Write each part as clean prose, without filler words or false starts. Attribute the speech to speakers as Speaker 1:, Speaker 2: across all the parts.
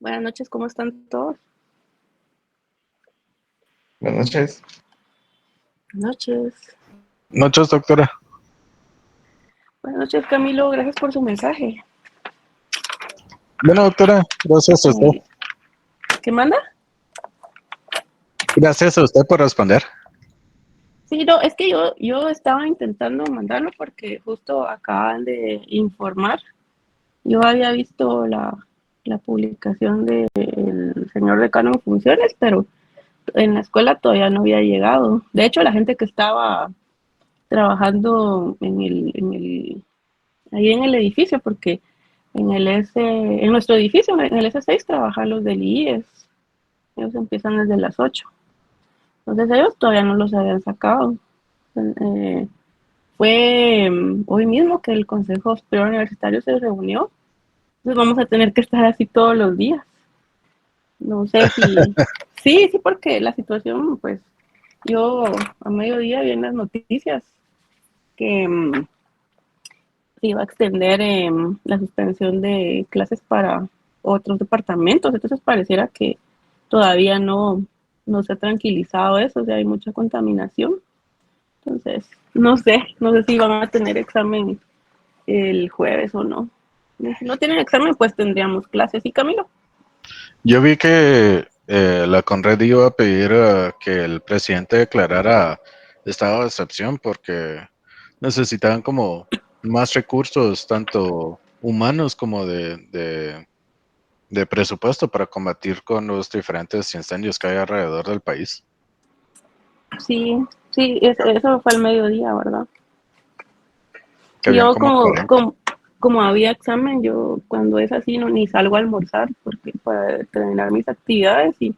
Speaker 1: Buenas noches, ¿cómo están todos?
Speaker 2: Buenas noches.
Speaker 1: Buenas noches.
Speaker 2: Noches, doctora.
Speaker 1: Buenas noches, Camilo, gracias por su mensaje.
Speaker 2: Bueno, doctora, gracias a usted.
Speaker 1: Eh, ¿Qué manda?
Speaker 2: Gracias a usted por responder.
Speaker 1: Sí, no, es que yo estaba intentando mandarlo porque justo acaban de informar. Yo había visto la publicación del señor decano en funciones, pero en la escuela todavía no había llegado. De hecho, la gente que estaba trabajando ahí en el edificio, porque en nuestro edificio, en el S6, trabajan los del IES. Ellos empiezan desde las 8. Entonces ellos todavía no los habían sacado. Eh, fue hoy mismo que el Consejo Superior Universitario se reunió. Entonces vamos a tener que estar así todos los días. No sé si... Sí, sí, porque la situación, pues, yo a mediodía vi en las noticias que se iba a extender la suspensión de clases para otros departamentos. Entonces pareciera que todavía no se ha tranquilizado eso, o sea, hay mucha contaminación. Entonces, no sé si van a tener examen el jueves o no. Y si no tienen examen, pues tendríamos clases. ¿Y Camilo?
Speaker 2: Yo vi que la Conred iba a pedir que el presidente declarara estado de excepción porque necesitaban como más recursos, tanto humanos como de presupuesto para combatir con los diferentes incendios que hay alrededor del país.
Speaker 1: Sí, sí, eso fue al mediodía, ¿verdad?
Speaker 2: Que
Speaker 1: Sí,
Speaker 2: habían
Speaker 1: yo
Speaker 2: como 40.
Speaker 1: como había examen, yo cuando es así no ni salgo a almorzar porque para terminar mis actividades y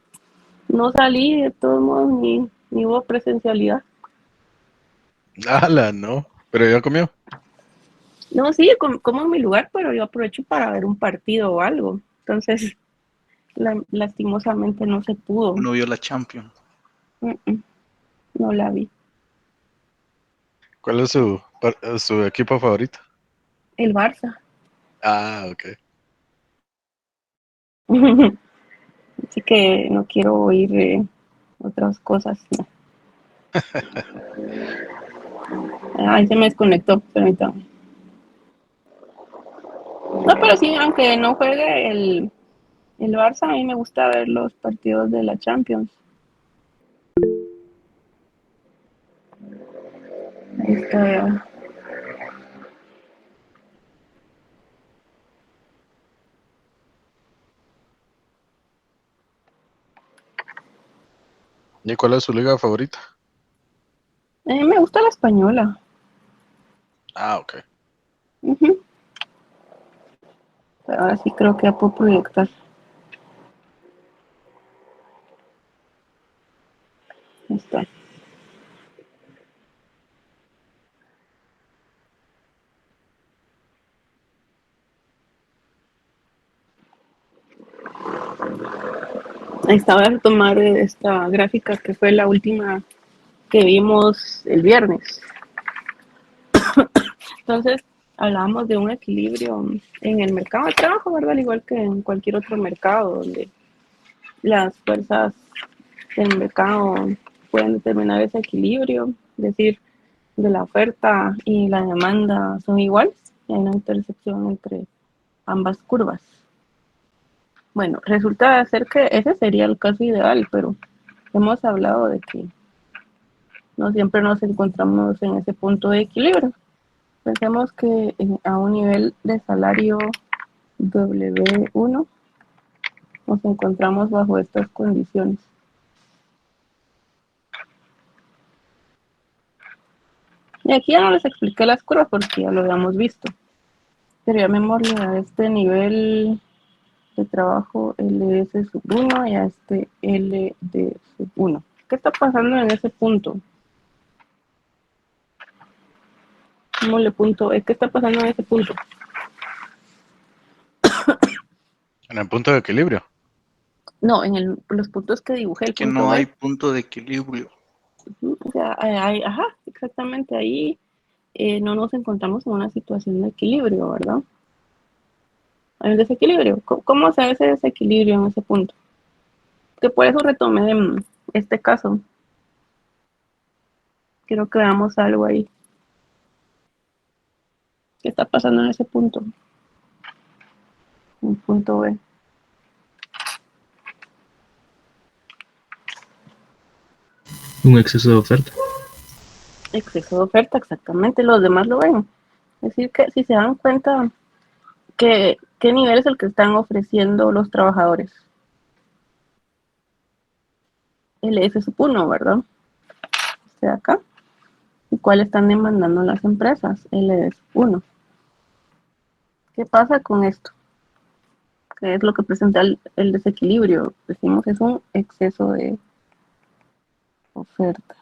Speaker 1: no salí de todos modos ni hubo presencialidad.
Speaker 2: ¡Hala, no! Pero ya comió.
Speaker 1: No, sí, como en mi lugar, pero yo aprovecho para ver un partido o algo. Entonces, lastimosamente no se pudo.
Speaker 3: No vio la Champions.
Speaker 1: Mm, mm, no la vi.
Speaker 2: ¿Cuál es su equipo favorito?
Speaker 1: El Barça.
Speaker 2: Ah, ok.
Speaker 1: Así que no quiero oír otras cosas. No. Ahí se me desconectó, permítame. No, pero sí, aunque no juegue el Barça, a mí me gusta ver los partidos de la Champions. Ahí está.
Speaker 2: ¿Y cuál es su liga favorita?
Speaker 1: A mí me gusta la española.
Speaker 2: Ah, ok.
Speaker 1: Ujú. Pero ahora sí creo que ya puedo proyectar. Ahí está. Ahí está, voy a retomar esta gráfica que fue la última que vimos el viernes. Entonces, hablábamos de un equilibrio en el mercado de trabajo, ¿verdad? Al igual que en cualquier otro mercado, donde las fuerzas del mercado pueden determinar ese equilibrio, es decir, de la oferta y la demanda son iguales, y hay una intersección entre ambas curvas. Bueno, resulta ser que ese sería el caso ideal, pero hemos hablado de que no siempre nos encontramos en ese punto de equilibrio. Pensemos que a un nivel de salario W1 nos encontramos bajo estas condiciones. Y aquí ya no les expliqué las curvas porque ya lo habíamos visto. Pero llamémosle a este nivel de trabajo LS1 y a este LD1. ¿Qué está pasando en ese punto? ¿Cómo le punto? ¿Qué está pasando en ese punto?
Speaker 2: En el punto de equilibrio.
Speaker 1: No, los puntos que dibujé, el
Speaker 3: Que
Speaker 1: punto
Speaker 3: no hay
Speaker 1: B.
Speaker 3: punto de equilibrio.
Speaker 1: O sea, ajá, exactamente ahí no nos encontramos en una situación de equilibrio, ¿verdad? Hay un desequilibrio. ¿Cómo se ve ese desequilibrio en ese punto? Que por eso retomé este caso. Quiero que veamos algo ahí. ¿Qué está pasando en ese punto? Un punto B.
Speaker 4: Un exceso de oferta.
Speaker 1: Exceso de oferta, exactamente. Los demás lo ven. Es decir, que si se dan cuenta, ¿qué nivel es el que están ofreciendo los trabajadores? El S1, ¿verdad? Este de acá. ¿Y cuál están demandando las empresas? El S1. ¿Qué pasa con esto? ¿Qué es lo que presenta el desequilibrio? Decimos que es un exceso de oferta.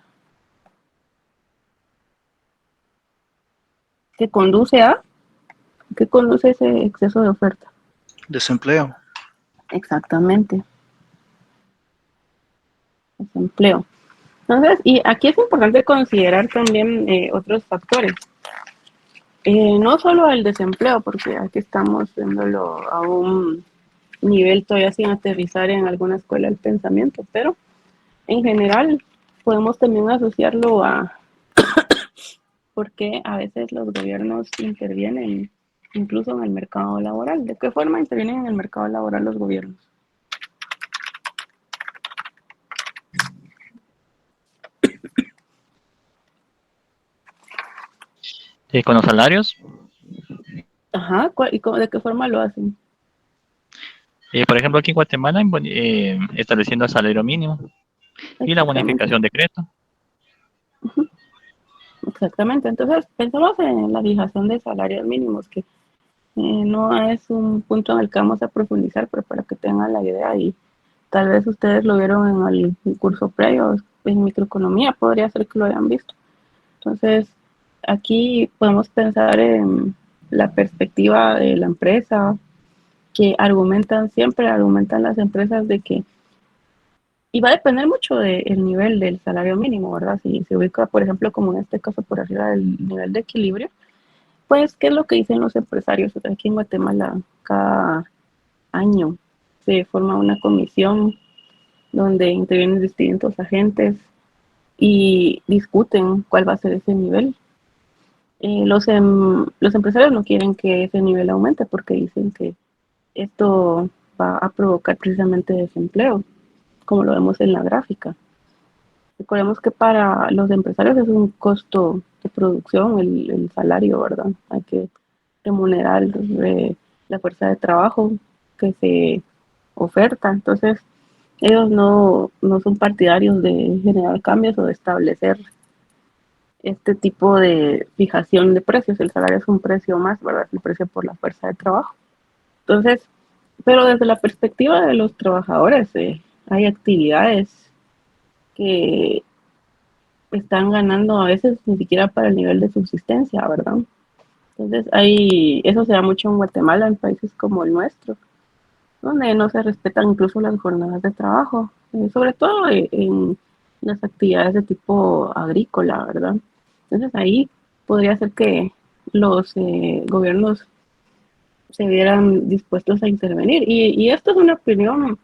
Speaker 1: ¿Qué conduce a? ¿Qué conduce ese exceso de oferta?
Speaker 3: Desempleo.
Speaker 1: Exactamente. Desempleo. Entonces, y aquí es importante considerar también otros factores. No solo el desempleo, porque aquí estamos viéndolo a un nivel todavía sin aterrizar en alguna escuela del pensamiento, pero en general podemos también asociarlo a por qué a veces los gobiernos intervienen incluso en el mercado laboral. ¿De qué forma intervienen en el mercado laboral los gobiernos?
Speaker 5: Con los salarios,
Speaker 1: Ajá, ¿y de qué forma lo hacen?
Speaker 5: por ejemplo, aquí en Guatemala, estableciendo el salario mínimo y la
Speaker 1: Exactamente,
Speaker 5: bonificación de crédito.
Speaker 1: exactamente. Entonces, pensamos en la fijación de salarios mínimos, que no es un punto en el que vamos a profundizar, pero para que tengan la idea y tal vez ustedes lo vieron en el curso previo en microeconomía, podría ser que lo hayan visto. Entonces, aquí podemos pensar en la perspectiva de la empresa, que siempre argumentan las empresas de que, y va a depender mucho del nivel del salario mínimo, ¿verdad? Si se ubica, por ejemplo, como en este caso, por arriba del nivel de equilibrio, pues, ¿qué es lo que dicen los empresarios? Aquí en Guatemala, cada año se forma una comisión donde intervienen distintos agentes y discuten cuál va a ser ese nivel. Los empresarios no quieren que ese nivel aumente porque dicen que esto va a provocar precisamente desempleo, como lo vemos en la gráfica. Recordemos que para los empresarios es un costo de producción el salario, ¿verdad? Hay que remunerar la fuerza de trabajo que se oferta. Entonces, ellos no son partidarios de generar cambios o de establecer este tipo de fijación de precios. El salario es un precio más, ¿verdad? Es el precio por la fuerza de trabajo. Entonces, pero desde la perspectiva de los trabajadores, hay actividades que están ganando a veces ni siquiera para el nivel de subsistencia, ¿verdad? Entonces, eso se da mucho en Guatemala, en países como el nuestro, donde no se respetan incluso las jornadas de trabajo, sobre todo en las actividades de tipo agrícola, ¿verdad? Entonces ahí podría ser que los gobiernos se vieran dispuestos a intervenir. Y esto es una opinión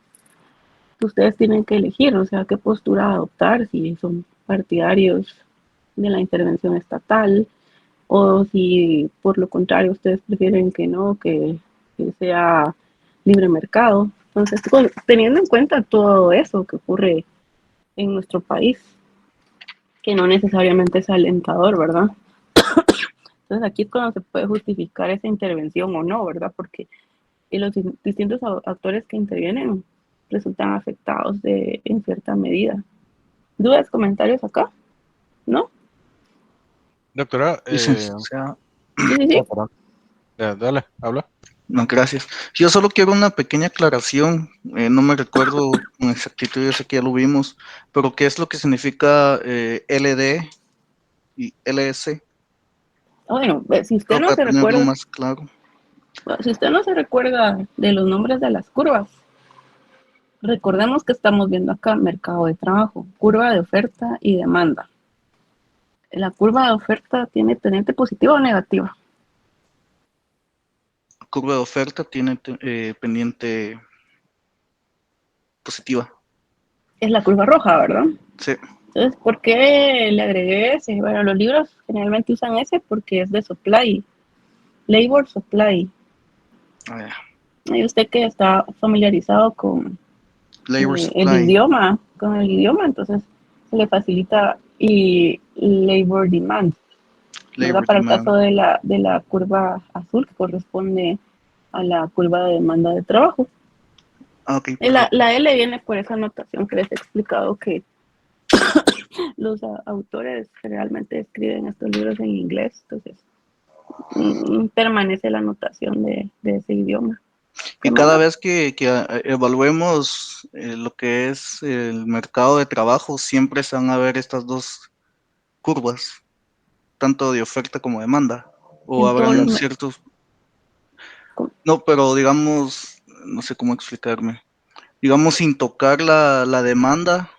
Speaker 1: que ustedes tienen que elegir, o sea, qué postura adoptar, si son partidarios de la intervención estatal o si por lo contrario ustedes prefieren que no, que sea libre mercado. Entonces, teniendo en cuenta todo eso que ocurre en nuestro país, que no necesariamente es alentador, ¿verdad? Entonces aquí es cuando se puede justificar esa intervención o no, ¿verdad? Porque los distintos actores que intervienen resultan afectados en cierta medida. ¿Dudas, comentarios acá? ¿No?
Speaker 2: Doctora,
Speaker 3: Licenciada.
Speaker 1: Sí, sí, sí.
Speaker 2: perdón. Dale, habla.
Speaker 3: No, gracias. Yo solo quiero una pequeña aclaración. No me recuerdo con exactitud, yo sé que ya lo vimos, pero ¿qué es lo que significa LD y LS?
Speaker 1: Bueno, si usted
Speaker 3: Solo
Speaker 1: no
Speaker 3: para
Speaker 1: se
Speaker 3: tenerlo
Speaker 1: recuerda,
Speaker 3: más claro.
Speaker 1: si usted no se recuerda de los nombres de las curvas, recordemos que estamos viendo acá mercado de trabajo, curva de oferta y demanda. La curva de oferta tiene pendiente positiva o negativa.
Speaker 3: curva de oferta tiene pendiente positiva.
Speaker 1: Es la curva roja, ¿verdad?
Speaker 3: Sí.
Speaker 1: Entonces, ¿por qué le agregué ese? Bueno, los libros generalmente usan ese porque es de supply, labor supply.
Speaker 3: Ah,
Speaker 1: Y usted que está familiarizado con
Speaker 3: labor
Speaker 1: el
Speaker 3: supply.
Speaker 1: idioma, entonces se le facilita y labor demand, ¿verdad?
Speaker 3: Labor
Speaker 1: Para el
Speaker 3: demand.
Speaker 1: caso de la curva azul, que corresponde a la curva de demanda de trabajo.
Speaker 3: Ah, ok,
Speaker 1: Y la
Speaker 3: perfecto.
Speaker 1: L viene por esa anotación que les he explicado que los autores generalmente escriben estos libros en inglés, entonces permanece la anotación de ese idioma. ¿Qué
Speaker 3: Y
Speaker 1: más?
Speaker 3: cada vez que evaluemos lo que es el mercado de trabajo, siempre se van a ver estas dos curvas, tanto de oferta como demanda. O
Speaker 1: En todos
Speaker 3: habrán
Speaker 1: los...
Speaker 3: ciertos... No, pero digamos, no sé cómo explicarme. Digamos, sin tocar la demanda,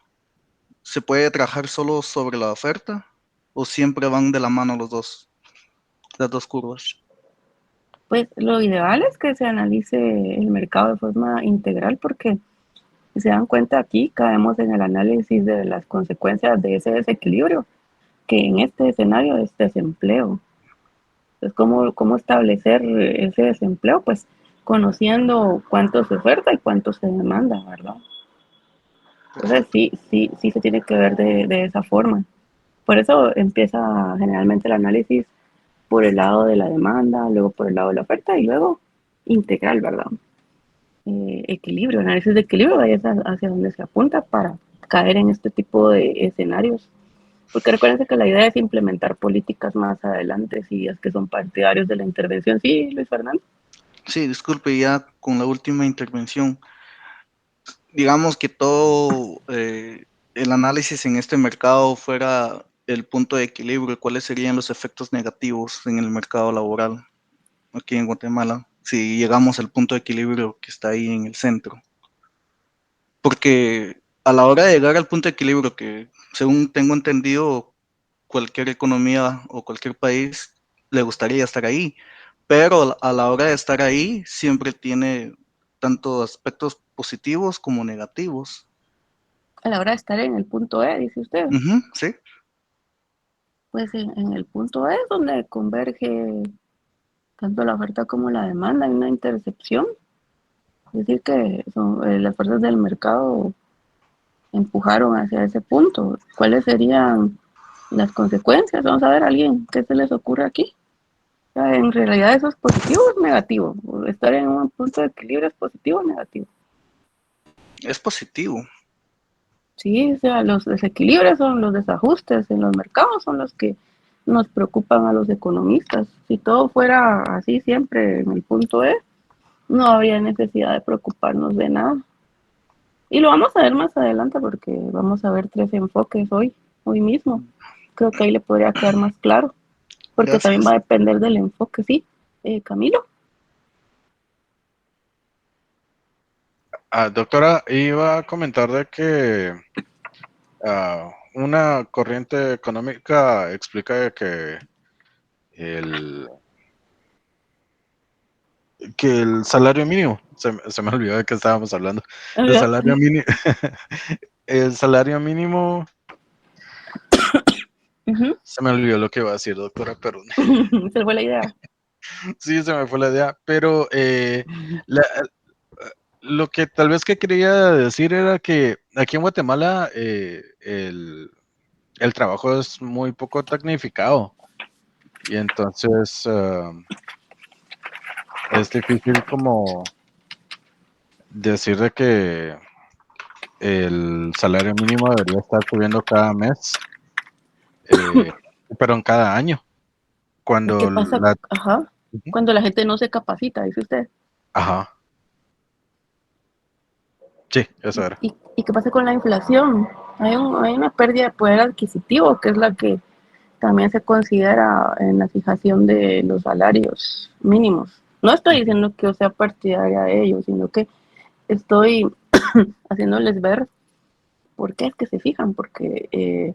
Speaker 3: ¿se puede trabajar solo sobre la oferta? ¿O siempre van de la mano las dos curvas?
Speaker 1: Pues lo ideal es que se analice el mercado de forma integral porque si se dan cuenta aquí caemos en el análisis de las consecuencias de ese desequilibrio, que en este escenario es desempleo. Entonces, ¿cómo establecer ese desempleo? Pues conociendo cuánto se oferta y cuánto se demanda, ¿verdad? Entonces sí se tiene que ver de esa forma. Por eso empieza generalmente el análisis por el lado de la demanda, luego por el lado de la oferta y luego integral, ¿verdad? Equilibrio, análisis de equilibrio, ahí es hacia donde se apunta para caer en este tipo de escenarios. Porque recuérdense que la idea es implementar políticas más adelante, si es que son partidarios de la intervención. Sí, Luis Fernando.
Speaker 3: Sí, disculpe, ya con la última intervención. Digamos que todo el análisis en este mercado fuera el punto de equilibrio, ¿cuáles serían los efectos negativos en el mercado laboral aquí en Guatemala si llegamos al punto de equilibrio que está ahí en el centro? Porque a la hora de llegar al punto de equilibrio, que según tengo entendido, cualquier economía o cualquier país le gustaría estar ahí, pero a la hora de estar ahí siempre tiene tanto aspectos positivos como negativos.
Speaker 1: A la hora de estar en el punto E, dice usted,
Speaker 3: Ujú, sí,
Speaker 1: pues en el punto E es donde converge tanto la oferta como la demanda, hay una intercepción. Es decir, que las fuerzas del mercado empujaron hacia ese punto. ¿Cuáles serían las consecuencias? Vamos a ver, alguien, ¿qué se les ocurre aquí? O sea, en realidad eso es positivo o es negativo. Estar en un punto de equilibrio es positivo o negativo.
Speaker 3: es positivo.
Speaker 1: Sí, o sea, los desequilibrios son los desajustes en los mercados, son los que nos preocupan a los economistas. Si todo fuera así siempre en el punto E, no habría necesidad de preocuparnos de nada. Y lo vamos a ver más adelante porque vamos a ver 3 enfoques hoy mismo. Creo que ahí le podría quedar más claro, porque también va
Speaker 3: Gracias.
Speaker 1: a depender del enfoque, ¿sí? Camilo.
Speaker 2: Doctora, iba a comentar de que una corriente económica explica el, que el salario mínimo, se me olvidó de qué estábamos hablando, el
Speaker 1: Hola.
Speaker 2: salario mínimo, el salario mínimo,
Speaker 1: Ujú.
Speaker 2: se me olvidó lo que iba a decir, doctora, pero
Speaker 1: Se fue la idea.
Speaker 2: sí, se me fue la idea, pero la- lo que tal vez que quería decir era que aquí en Guatemala el trabajo es muy poco tecnificado y entonces es difícil como decir de que el salario mínimo debería estar subiendo cada mes, eh, pero en cada año,
Speaker 1: ¿Y qué
Speaker 2: cuando
Speaker 1: pasa?
Speaker 2: la...
Speaker 1: Ajá. Cuando la gente no se capacita, dice usted.
Speaker 2: Ajá, sí, eso era.
Speaker 1: ¿Y qué pasa con la inflación? Hay una pérdida de poder adquisitivo, que es la que también se considera en la fijación de los salarios mínimos. No estoy diciendo que yo sea partidaria de ellos, sino que estoy haciéndoles ver por qué es que se fijan, porque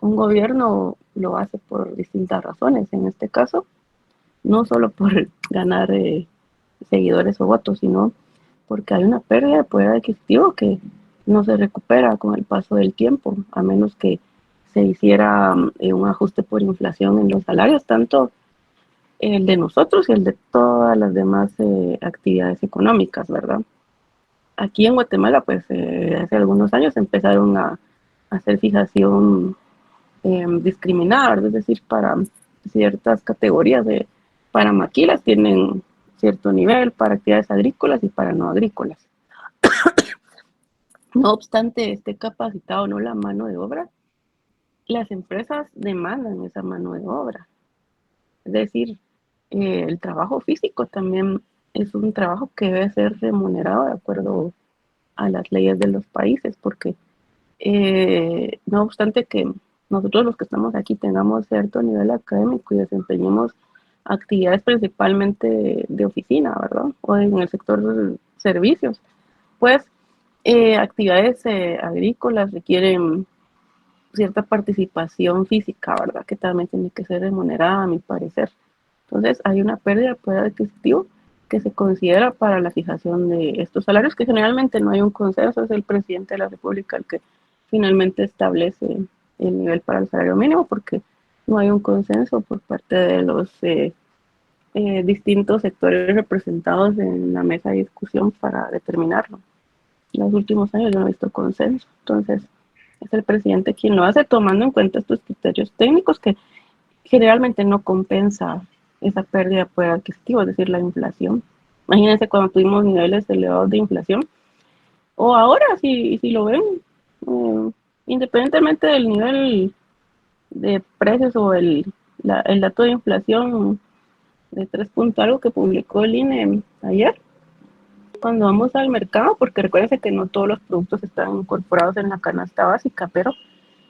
Speaker 1: un gobierno lo hace por distintas razones. En este caso, no solo por ganar seguidores o votos, sino porque hay una pérdida de poder adquisitivo que no se recupera con el paso del tiempo, a menos que se hiciera un ajuste por inflación en los salarios, tanto el de nosotros y el de todas las demás actividades económicas, ¿verdad? Aquí en Guatemala, pues hace algunos años empezaron a hacer fijación discriminada, ¿verdad? Es decir, para ciertas categorías para maquilas tienen cierto nivel, para actividades agrícolas y para no agrícolas. No obstante esté capacitado o no la mano de obra, las empresas demandan esa mano de obra. Es decir, el trabajo físico también es un trabajo que debe ser remunerado de acuerdo a las leyes de los países, porque no obstante que nosotros los que estamos aquí tengamos cierto nivel académico y desempeñemos actividades principalmente de oficina, ¿verdad? O en el sector de servicios, pues actividades agrícolas requieren cierta participación física, ¿verdad? Que también tiene que ser remunerada, a mi parecer. Entonces, hay una pérdida de poder adquisitivo que se considera para la fijación de estos salarios, que generalmente no hay un consenso, es el presidente de la República el que finalmente establece el nivel para el salario mínimo, porque no hay un consenso por parte de los distintos sectores representados en la mesa de discusión para determinarlo. En los últimos años yo no he visto consenso, entonces es el presidente quien lo hace tomando en cuenta estos criterios técnicos que generalmente no compensa esa pérdida de poder adquisitivo, es decir, la inflación. Imagínense cuando tuvimos niveles elevados de inflación, o ahora, si lo ven, independientemente del nivel de precios o el dato de inflación de 3 puntos algo que publicó el INE ayer, cuando vamos al mercado, porque recuérdense que no todos los productos están incorporados en la canasta básica, pero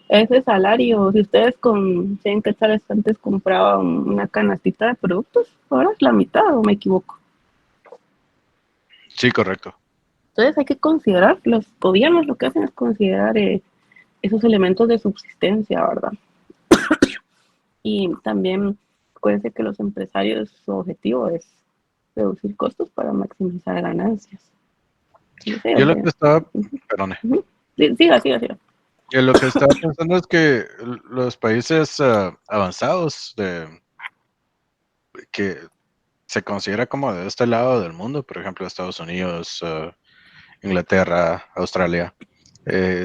Speaker 1: ese salario, si ustedes con 100 quetzales antes compraban una canastita de productos, ahora es la mitad, ¿o me equivoco?
Speaker 2: Sí, correcto.
Speaker 1: Entonces hay que considerar, los gobiernos lo que hacen es considerar esos elementos de subsistencia, ¿verdad? Y también acuérdense que los empresarios, su objetivo es reducir costos para maximizar ganancias. Sí, sí,
Speaker 2: Yo lo que estaba, perdone,
Speaker 1: siga.
Speaker 2: yo lo que estaba pensando es que los países avanzados que se considera como de este lado del mundo, por ejemplo, Estados Unidos, Inglaterra, Australia,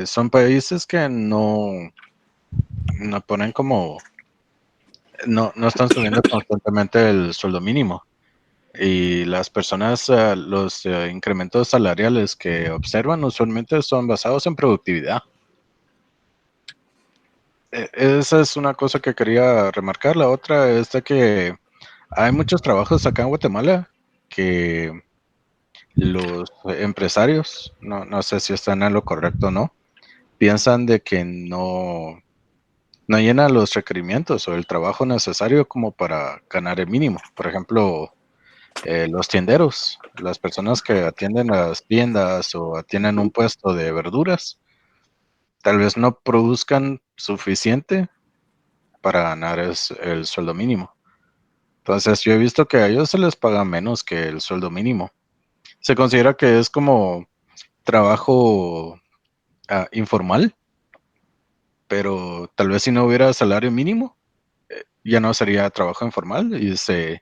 Speaker 2: son países que no ponen como, no están subiendo constantemente el sueldo mínimo. Y las personas, los incrementos salariales que observan usualmente son basados en productividad. Esa es una cosa que quería remarcar. La otra es de que hay muchos trabajos acá en Guatemala que los empresarios, no sé si están en lo correcto o no, piensan de que no llenan los requerimientos o el trabajo necesario como para ganar el mínimo. Por ejemplo, los tienderos, las personas que atienden las tiendas o atienden un puesto de verduras, tal vez no produzcan suficiente para ganar el sueldo mínimo. Entonces yo he visto que a ellos se les paga menos que el sueldo mínimo. Se considera que es como trabajo informal, pero tal vez si no hubiera salario mínimo, ya no sería trabajo informal y se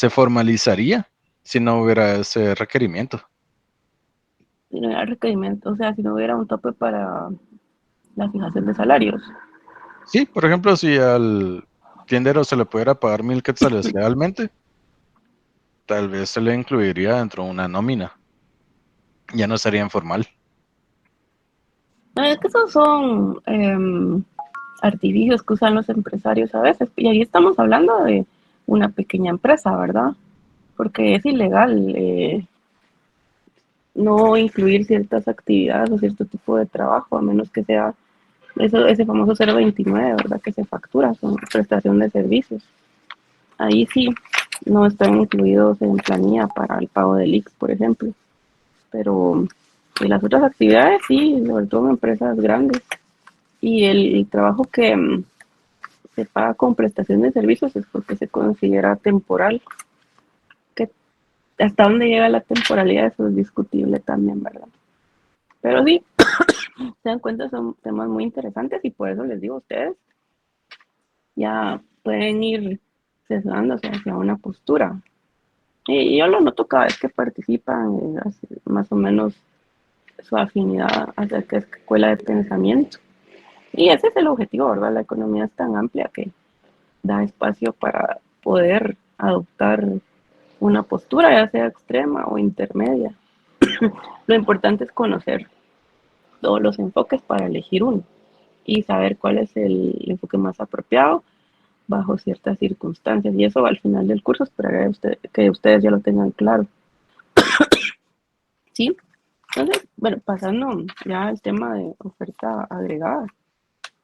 Speaker 2: formalizaría si no hubiera ese requerimiento.
Speaker 1: Si no hubiera requerimiento, o sea, si no hubiera un tope para la fijación de salarios.
Speaker 2: Sí, por ejemplo, si al tiendero se le pudiera pagar 1,000 quetzales legalmente, tal vez se le incluiría dentro de una nómina. Ya no sería informal.
Speaker 1: No, es que esos son artificios que usan los empresarios a veces. Y ahí estamos hablando de una pequeña empresa, ¿verdad? Porque es ilegal no incluir ciertas actividades o cierto tipo de trabajo, a menos que sea ese famoso 029, ¿verdad? Que se factura, son prestación de servicios. Ahí sí no están incluidos en planilla para el pago del IX, por ejemplo. Pero en las otras actividades sí, sobre todo en empresas grandes. Y el trabajo que se paga con prestación de servicios es porque se considera temporal. Que hasta dónde llega la temporalidad, eso es discutible también, ¿verdad? Pero sí, se dan cuenta, son temas muy interesantes y por eso les digo a ustedes, ya pueden ir sesgándose hacia una postura. Y yo lo noto cada vez que participan, más o menos su afinidad hacia qué escuela de pensamiento. Y ese es el objetivo, ¿verdad? La economía es tan amplia que da espacio para poder adoptar una postura, ya sea extrema o intermedia. Lo importante es conocer todos los enfoques para elegir uno y saber cuál es el enfoque más apropiado bajo ciertas circunstancias. Y eso al final del curso esperaré que ustedes ya lo tengan claro. ¿Sí? Entonces, bueno, pasando ya al tema de oferta agregada,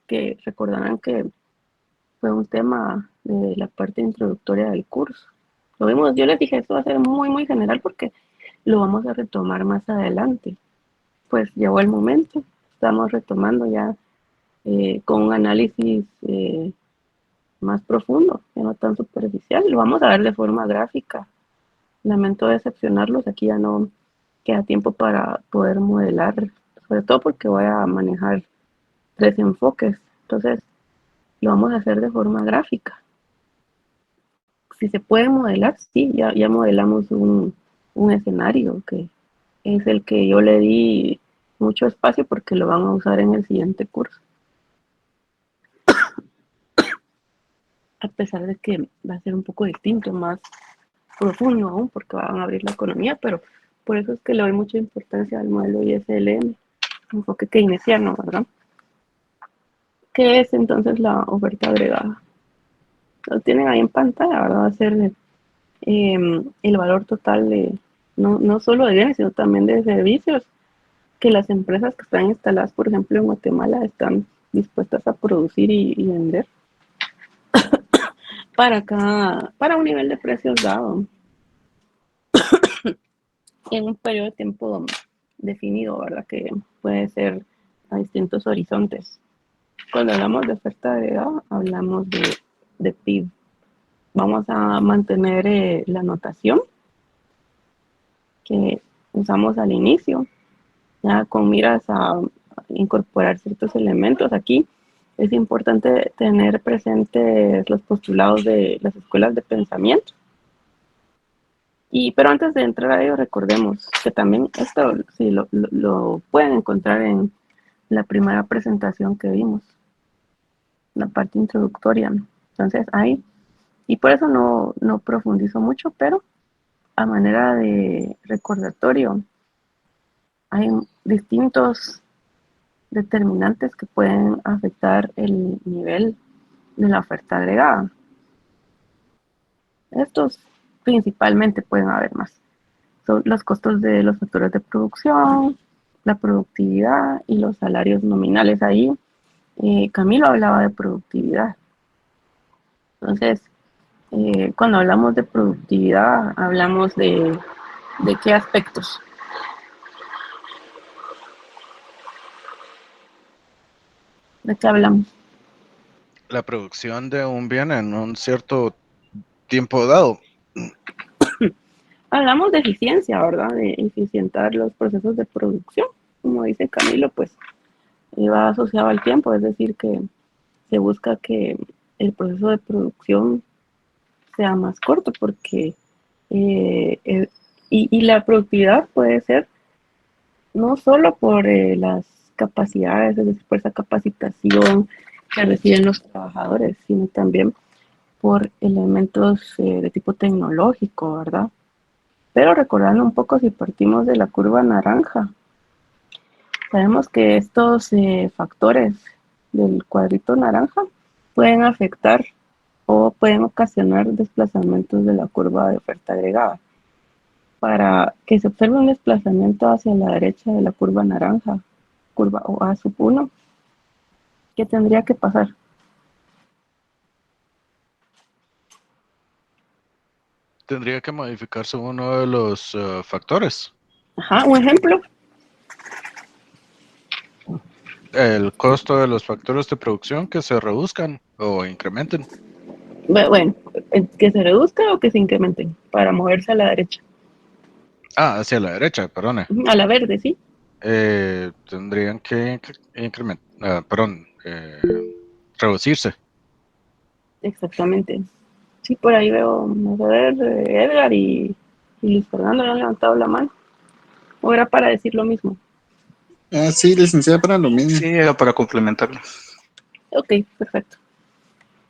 Speaker 1: que recordarán que fue un tema de la parte introductoria del curso. Lo vimos, yo les dije, esto va a ser muy, muy general porque lo vamos a retomar más adelante. Pues llegó el momento, estamos retomando ya con un análisis más profundo, ya no tan superficial. Lo vamos a ver de forma gráfica. Lamento decepcionarlos, aquí ya no queda tiempo para poder modelar, sobre todo porque voy a manejar 3 enfoques. Entonces, lo vamos a hacer de forma gráfica. Si se puede modelar, sí, ya modelamos un escenario que es el que yo le di mucho espacio porque lo van a usar en el siguiente curso. A pesar de que va a ser un poco distinto, más profundo aún, porque van a abrir la economía, pero por eso es que le doy mucha importancia al modelo ISLM, enfoque keynesiano, ¿verdad? ¿Qué es entonces la oferta agregada? Lo tienen ahí en pantalla, ¿verdad? Va a ser el valor total de, no solo de bienes, sino también de servicios que las empresas que están instaladas, por ejemplo, en Guatemala, están dispuestas a producir y vender para un nivel de precios dado en un periodo de tiempo definido, ¿verdad? Que puede ser a distintos horizontes. Cuando hablamos de oferta agregada, hablamos de PIB. Vamos a mantener la notación que usamos al inicio, ya con miras a incorporar ciertos elementos aquí. Es importante tener presentes los postulados de las escuelas de pensamiento. Pero antes de entrar a ello, recordemos que también esto sí, lo pueden encontrar en la primera presentación que vimos, la parte introductoria. Entonces, ahí, y por eso no profundizo mucho, pero a manera de recordatorio, hay distintos determinantes que pueden afectar el nivel de la oferta agregada. Estos principalmente, pueden haber más. Son los costos de los factores de producción, la productividad y los salarios nominales. Ahí Camilo hablaba de productividad. Entonces, cuando hablamos de productividad, hablamos de qué aspectos. ¿De qué hablamos?
Speaker 2: La producción de un bien en un cierto tiempo dado.
Speaker 1: Hablamos de eficiencia, ¿verdad? De eficientar los procesos de producción. Como dice Camilo, pues va asociado al tiempo, es decir, que se busca que el proceso de producción sea más corto porque y la productividad puede ser no solo por las capacidades, es decir, por esa capacitación que reciben los trabajadores, sino también por elementos de tipo tecnológico, ¿verdad? Pero recordando un poco, si partimos de la curva naranja, sabemos que estos factores del cuadrito naranja pueden afectar o pueden ocasionar desplazamientos de la curva de oferta agregada. Para que se observe un desplazamiento hacia la derecha de la curva naranja, curva OA sub 1, ¿qué tendría que pasar?
Speaker 2: Tendría que modificarse uno de los factores.
Speaker 1: Ajá, un ejemplo.
Speaker 2: El costo de los factores de producción que se reduzcan o incrementen.
Speaker 1: Bueno, que se reduzca o que se incrementen para moverse a la derecha.
Speaker 2: Hacia la derecha, perdone.
Speaker 1: A la verde, ¿sí?
Speaker 2: Tendrían que incrementar, reducirse.
Speaker 1: Exactamente. Sí, por ahí veo, vamos a ver, Edgar y Luis Fernando ya han levantado la mano. ¿O era para decir lo mismo?
Speaker 6: Sí, licenciada, para lo mismo.
Speaker 3: Sí, era para complementarlo.
Speaker 1: Ok, perfecto.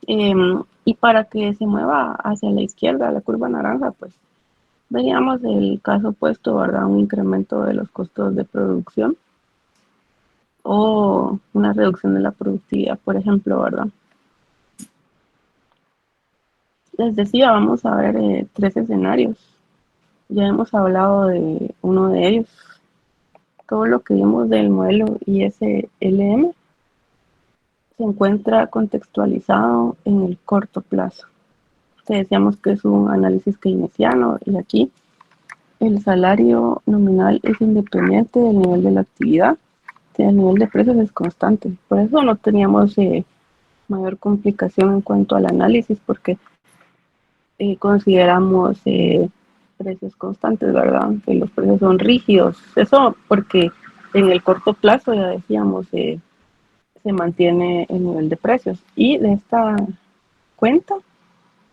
Speaker 1: Y para que se mueva hacia la izquierda, la curva naranja, pues veríamos el caso opuesto, ¿verdad? Un incremento de los costos de producción o una reducción de la productividad, por ejemplo, ¿verdad? Les decía, vamos a ver 3 escenarios. Ya hemos hablado de uno de ellos. Todo lo que vimos del modelo ISLM se encuentra contextualizado en el corto plazo. Te decíamos que es un análisis keynesiano y aquí el salario nominal es independiente del nivel de la actividad, el nivel de precios es constante. Por eso no teníamos mayor complicación en cuanto al análisis, porque consideramos precios constantes, ¿verdad? Que los precios son rígidos. Eso porque en el corto plazo, ya decíamos, se mantiene el nivel de precios. Y de esta cuenta,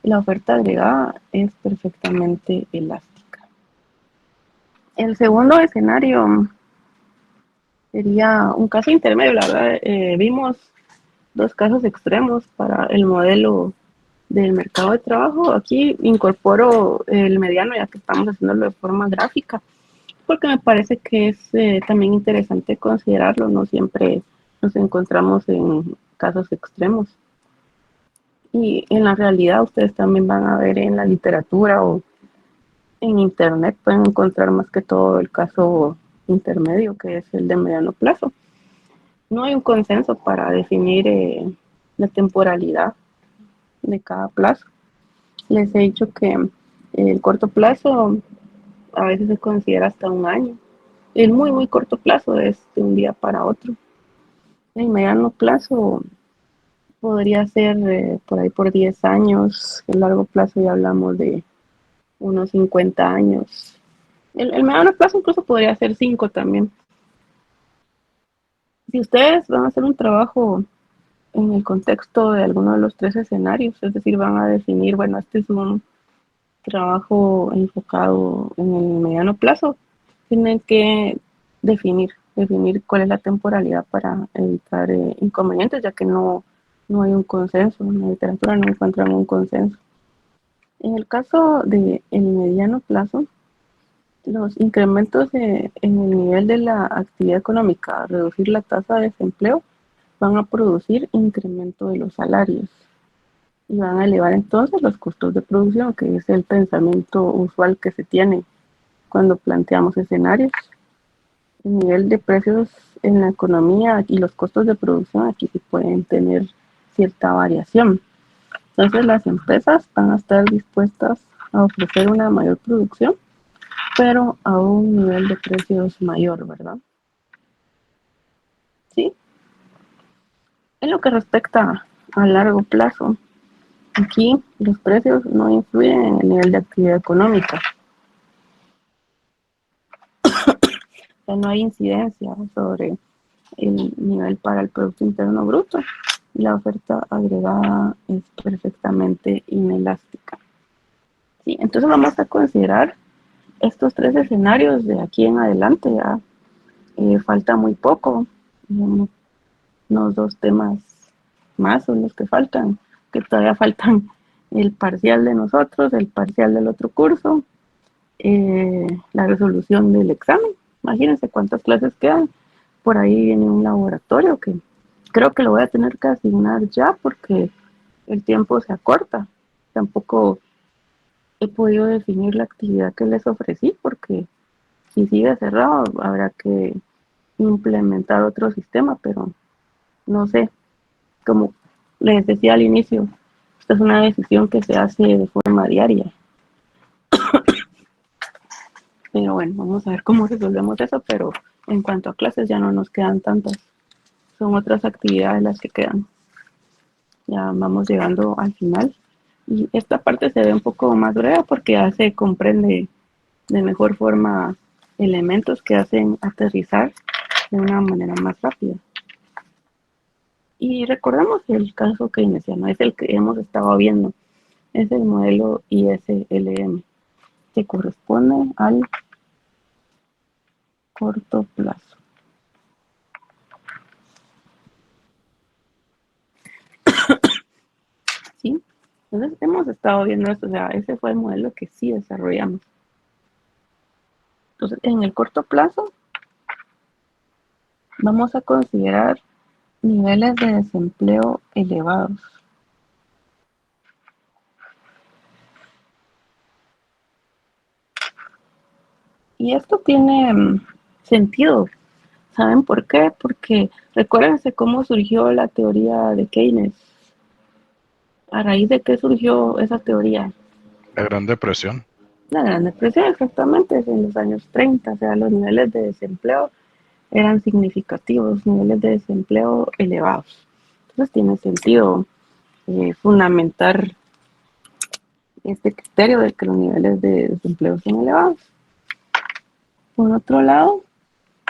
Speaker 1: la oferta agregada es perfectamente elástica. El segundo escenario sería un caso intermedio, la verdad. Vimos 2 casos extremos para el modelo del mercado de trabajo. Aquí incorporo el mediano, ya que estamos haciéndolo de forma gráfica, porque me parece que es también interesante considerarlo. No siempre nos encontramos en casos extremos. Y en la realidad ustedes también van a ver en la literatura o en internet, pueden encontrar más que todo el caso intermedio, que es el de mediano plazo. No hay un consenso para definir la temporalidad de cada plazo. Les he dicho que el corto plazo a veces se considera hasta un año. El muy, muy corto plazo es de un día para otro. El mediano plazo podría ser por ahí por 10 años. El largo plazo ya hablamos de unos 50 años. El mediano plazo incluso podría ser 5 también. Si ustedes van a hacer un trabajo en el contexto de alguno de los 3 escenarios, es decir, van a definir, bueno, este es un trabajo enfocado en el mediano plazo, tienen que definir cuál es la temporalidad para evitar inconvenientes, ya que no hay un consenso, en la literatura no encuentran un consenso. En el caso del mediano plazo, los incrementos en el nivel de la actividad económica, reducir la tasa de desempleo, van a producir incremento de los salarios y van a elevar entonces los costos de producción, que es el pensamiento usual que se tiene cuando planteamos escenarios. El nivel de precios en la economía y los costos de producción aquí sí pueden tener cierta variación. Entonces las empresas van a estar dispuestas a ofrecer una mayor producción, pero a un nivel de precios mayor, ¿verdad? Sí. En lo que respecta a largo plazo, aquí los precios no influyen en el nivel de actividad económica. O sea, no hay incidencia sobre el nivel para el Producto Interno Bruto. La oferta agregada es perfectamente inelástica. Sí, entonces vamos a considerar estos 3 escenarios de aquí en adelante. Ya falta muy poco. Unos 2 temas más son los que faltan, que todavía faltan el parcial de nosotros, el parcial del otro curso, la resolución del examen. Imagínense cuántas clases quedan. Por ahí viene un laboratorio que creo que lo voy a tener que asignar ya porque el tiempo se acorta. Tampoco he podido definir la actividad que les ofrecí porque si sigue cerrado habrá que implementar otro sistema, pero no sé, como les decía al inicio, esta es una decisión que se hace de forma diaria. Pero bueno, vamos a ver cómo resolvemos eso, pero en cuanto a clases ya no nos quedan tantas. Son otras actividades las que quedan. Ya vamos llegando al final. Y esta parte se ve un poco más breve porque ya se comprende de mejor forma elementos que hacen aterrizar de una manera más rápida. Y recordemos el caso keynesiano, es el que hemos estado viendo, es el modelo ISLM, que corresponde al corto plazo. ¿Sí? Entonces hemos estado viendo esto, o sea, ese fue el modelo que sí desarrollamos. Entonces, en el corto plazo, vamos a considerar niveles de desempleo elevados. Y esto tiene sentido. ¿Saben por qué? Porque recuérdense cómo surgió la teoría de Keynes. ¿A raíz de qué surgió esa teoría?
Speaker 2: La Gran Depresión.
Speaker 1: La Gran Depresión, exactamente, en los años 30. O sea, los niveles de desempleo eran significativos, niveles de desempleo elevados. Entonces tiene sentido fundamentar este criterio de que los niveles de desempleo son elevados. Por otro lado,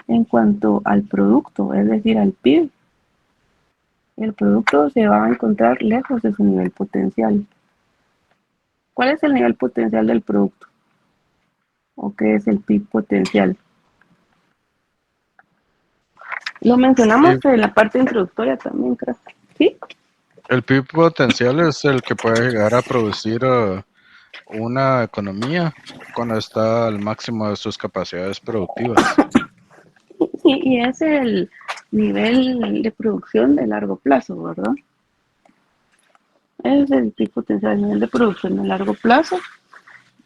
Speaker 1: en cuanto al producto, es decir, al PIB, el producto se va a encontrar lejos de su nivel potencial. ¿Cuál es el nivel potencial del producto? ¿O qué es el PIB potencial? Lo mencionamos
Speaker 2: Sí,
Speaker 1: en la parte introductoria también, creo. ¿Sí?
Speaker 2: el PIB potencial es el que puede llegar a producir una economía cuando está al máximo de sus capacidades productivas.
Speaker 1: Sí, y es el nivel de producción de largo plazo, ¿verdad? Es el PIB potencial, el nivel de producción de largo plazo.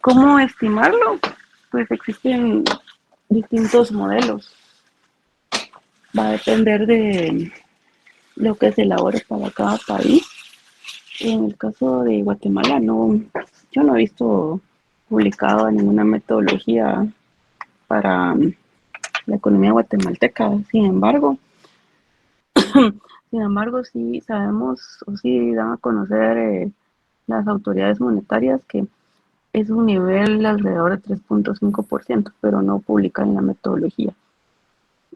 Speaker 1: ¿Cómo estimarlo? Pues existen distintos modelos. Va a depender de lo que se elabore para cada país. En el caso de Guatemala, yo no he visto publicado ninguna metodología para la economía guatemalteca. Sin embargo, sí sabemos o sí dan a conocer las autoridades monetarias que es un nivel alrededor de 3.5%, pero no publican la metodología.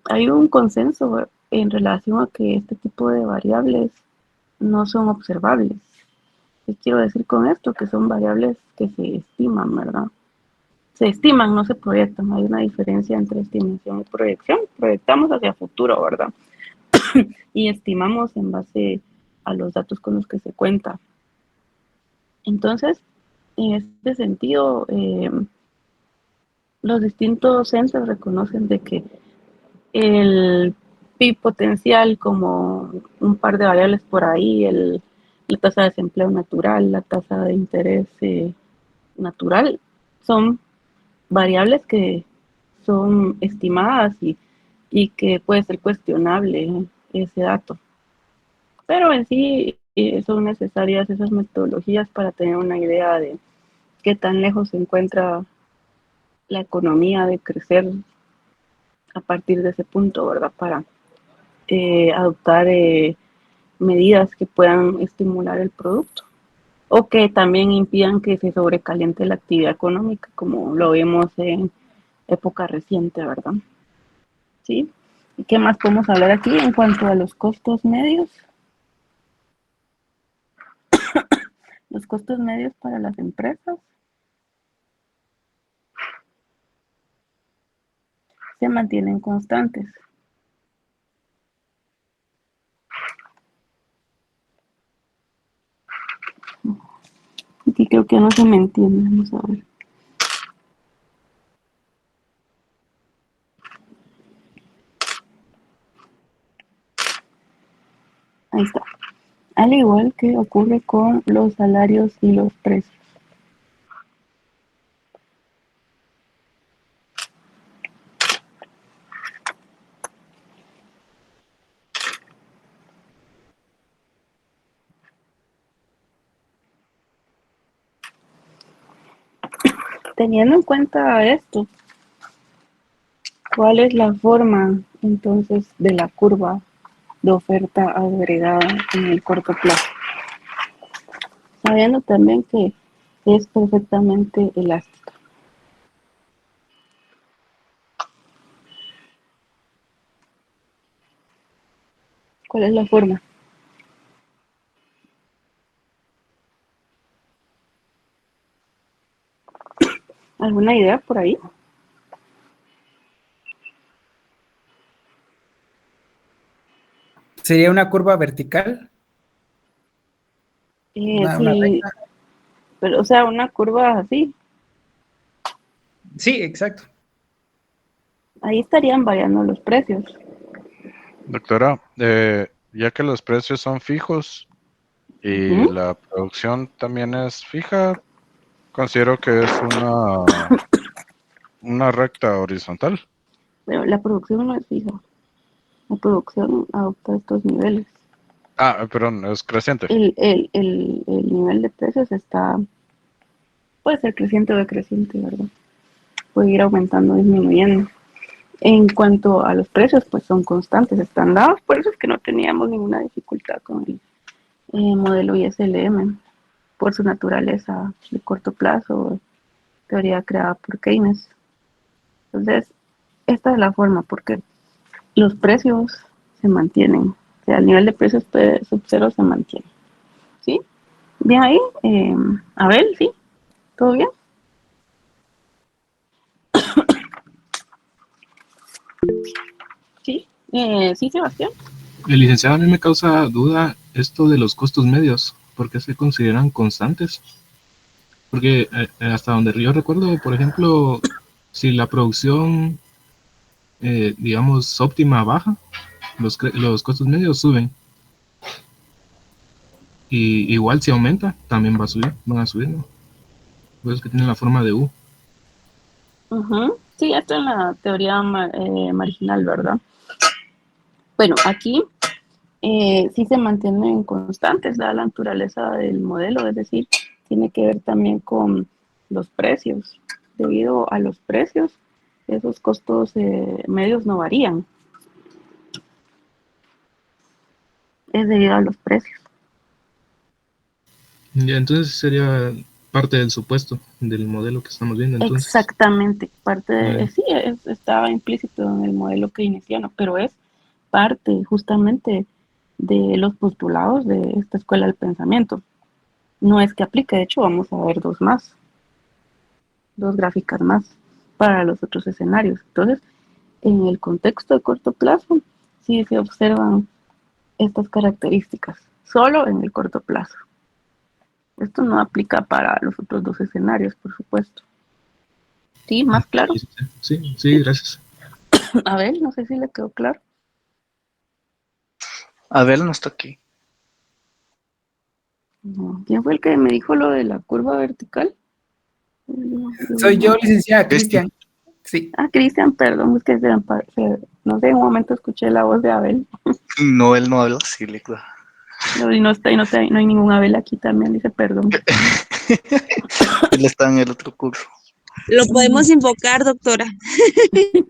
Speaker 1: Hay un consenso en relación a que este tipo de variables no son observables. ¿Qué quiero decir con esto? Que son variables que se estiman, ¿verdad? Se estiman, no se proyectan. Hay una diferencia entre estimación y proyección. Proyectamos hacia futuro, ¿verdad? Y estimamos en base a los datos con los que se cuenta. Entonces, en este sentido, los distintos entes reconocen de que el PIB potencial, como un par de variables por ahí, la tasa de desempleo natural, la tasa de interés natural, son variables que son estimadas y que puede ser cuestionable ese dato. Pero en sí son necesarias esas metodologías para tener una idea de qué tan lejos se encuentra la economía de crecer a partir de ese punto, ¿verdad? Para adoptar medidas que puedan estimular el producto o que también impidan que se sobrecaliente la actividad económica, como lo vimos en época reciente, ¿verdad? ¿Sí? ¿Y qué más podemos hablar aquí en cuanto a los costos medios? Los costos medios para las empresas se mantienen constantes. Aquí creo que no se me entiende, vamos a ver. Ahí está. Al igual que ocurre con los salarios y los precios. Teniendo en cuenta esto, ¿cuál es la forma entonces de la curva de oferta agregada en el corto plazo? Sabiendo también que es perfectamente elástica. ¿Cuál es la forma? ¿Alguna idea por ahí?
Speaker 7: ¿Sería una curva vertical? Una
Speaker 1: Sí,
Speaker 7: recta.
Speaker 1: pero o sea, una curva así.
Speaker 7: Sí, exacto.
Speaker 1: Ahí estarían variando los precios.
Speaker 2: Doctora, ya que los precios son fijos y
Speaker 1: Ujú.
Speaker 2: la producción también es fija, considero que es una recta horizontal.
Speaker 1: Pero la producción no es fija. La producción adopta estos niveles.
Speaker 2: Ah, perdón, es creciente.
Speaker 1: El nivel de precios puede ser creciente o decreciente, ¿verdad? Puede ir aumentando o disminuyendo. En cuanto a los precios, pues son constantes, están dados, por eso es que no teníamos ninguna dificultad con el modelo ISLM, por su naturaleza de corto plazo, teoría creada por Keynes. Entonces, esta es la forma, porque los precios se mantienen, o sea, el nivel de precios sub cero se mantiene, ¿sí? Bien ahí, Abel, ¿sí? ¿Todo bien? Sí, sí, Sebastián.
Speaker 4: El licenciado, a mí me causa duda esto de los costos medios, ¿por qué se consideran constantes? Porque hasta donde yo recuerdo, por ejemplo, si la producción, digamos, óptima baja, los costos medios suben. Y igual si aumenta, también van a subir, ¿no? Pues que tiene la forma de U.
Speaker 1: Ujú. Sí, esto es la teoría marginal, ¿verdad? Bueno, aquí sí se mantienen constantes, dada la naturaleza del modelo, es decir, tiene que ver también con los precios. Debido a los precios, esos costos medios no varían, es debido a los precios.
Speaker 4: Ya, entonces sería parte del supuesto del modelo que estamos viendo entonces.
Speaker 1: Exactamente, parte de,
Speaker 4: Eh,
Speaker 1: sí, estaba implícito en el modelo keynesiano, pero es parte justamente de los postulados de esta escuela del pensamiento. No es que aplique, de hecho vamos a ver dos gráficas más para los otros escenarios. Entonces, en el contexto de corto plazo, sí se observan estas características, solo en el corto plazo. Esto no aplica para los otros dos escenarios, por supuesto. ¿Sí? ¿Más claro?
Speaker 4: sí, sí,
Speaker 1: ¿Sí?
Speaker 4: gracias.
Speaker 1: A ver, no sé si le quedó claro.
Speaker 3: Abel no está aquí.
Speaker 1: No. ¿Quién fue el que me dijo lo de la curva vertical?
Speaker 7: Soy yo, licenciada
Speaker 3: Cristian.
Speaker 7: Cristian. Sí.
Speaker 1: Ah, Cristian, perdón, es que no sé, en un momento escuché la voz de Abel.
Speaker 3: No, él no habla así, le digo.
Speaker 1: No, y no, no hay ningún Abel aquí también, dice perdón.
Speaker 3: Él está en el otro curso.
Speaker 8: Lo podemos invocar, doctora.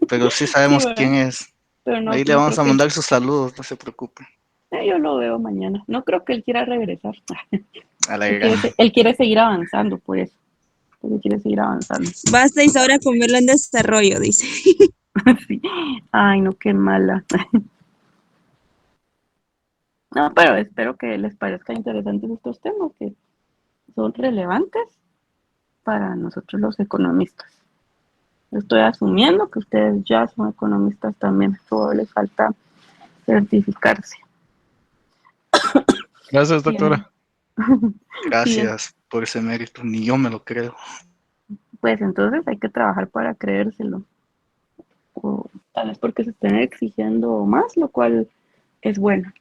Speaker 3: Pero sí
Speaker 1: Sí,
Speaker 3: sabemos
Speaker 1: ¿verdad?
Speaker 3: quién es.
Speaker 1: Pero no,
Speaker 3: Ahí le
Speaker 1: no
Speaker 3: vamos
Speaker 1: creo
Speaker 3: a
Speaker 1: que
Speaker 3: mandar sus saludos, no se preocupe.
Speaker 1: yo lo veo mañana. No creo que él quiera regresar.
Speaker 3: A la gran.
Speaker 1: Él quiere seguir avanzando, por eso. Él quiere seguir avanzando.
Speaker 8: Basta, Isaura, con verlo en desarrollo, dice.
Speaker 1: Sí. Ay, no, qué mala. No, pero espero que les parezcan interesantes estos temas que son relevantes para nosotros los economistas. Estoy asumiendo que ustedes ya son economistas también, solo les falta certificarse.
Speaker 2: Gracias,
Speaker 1: Bien.
Speaker 2: doctora.
Speaker 1: Bien,
Speaker 3: Gracias por ese mérito, ni yo me lo creo.
Speaker 1: pues entonces hay que trabajar para creérselo. O tal vez porque se estén exigiendo más, lo cual es bueno.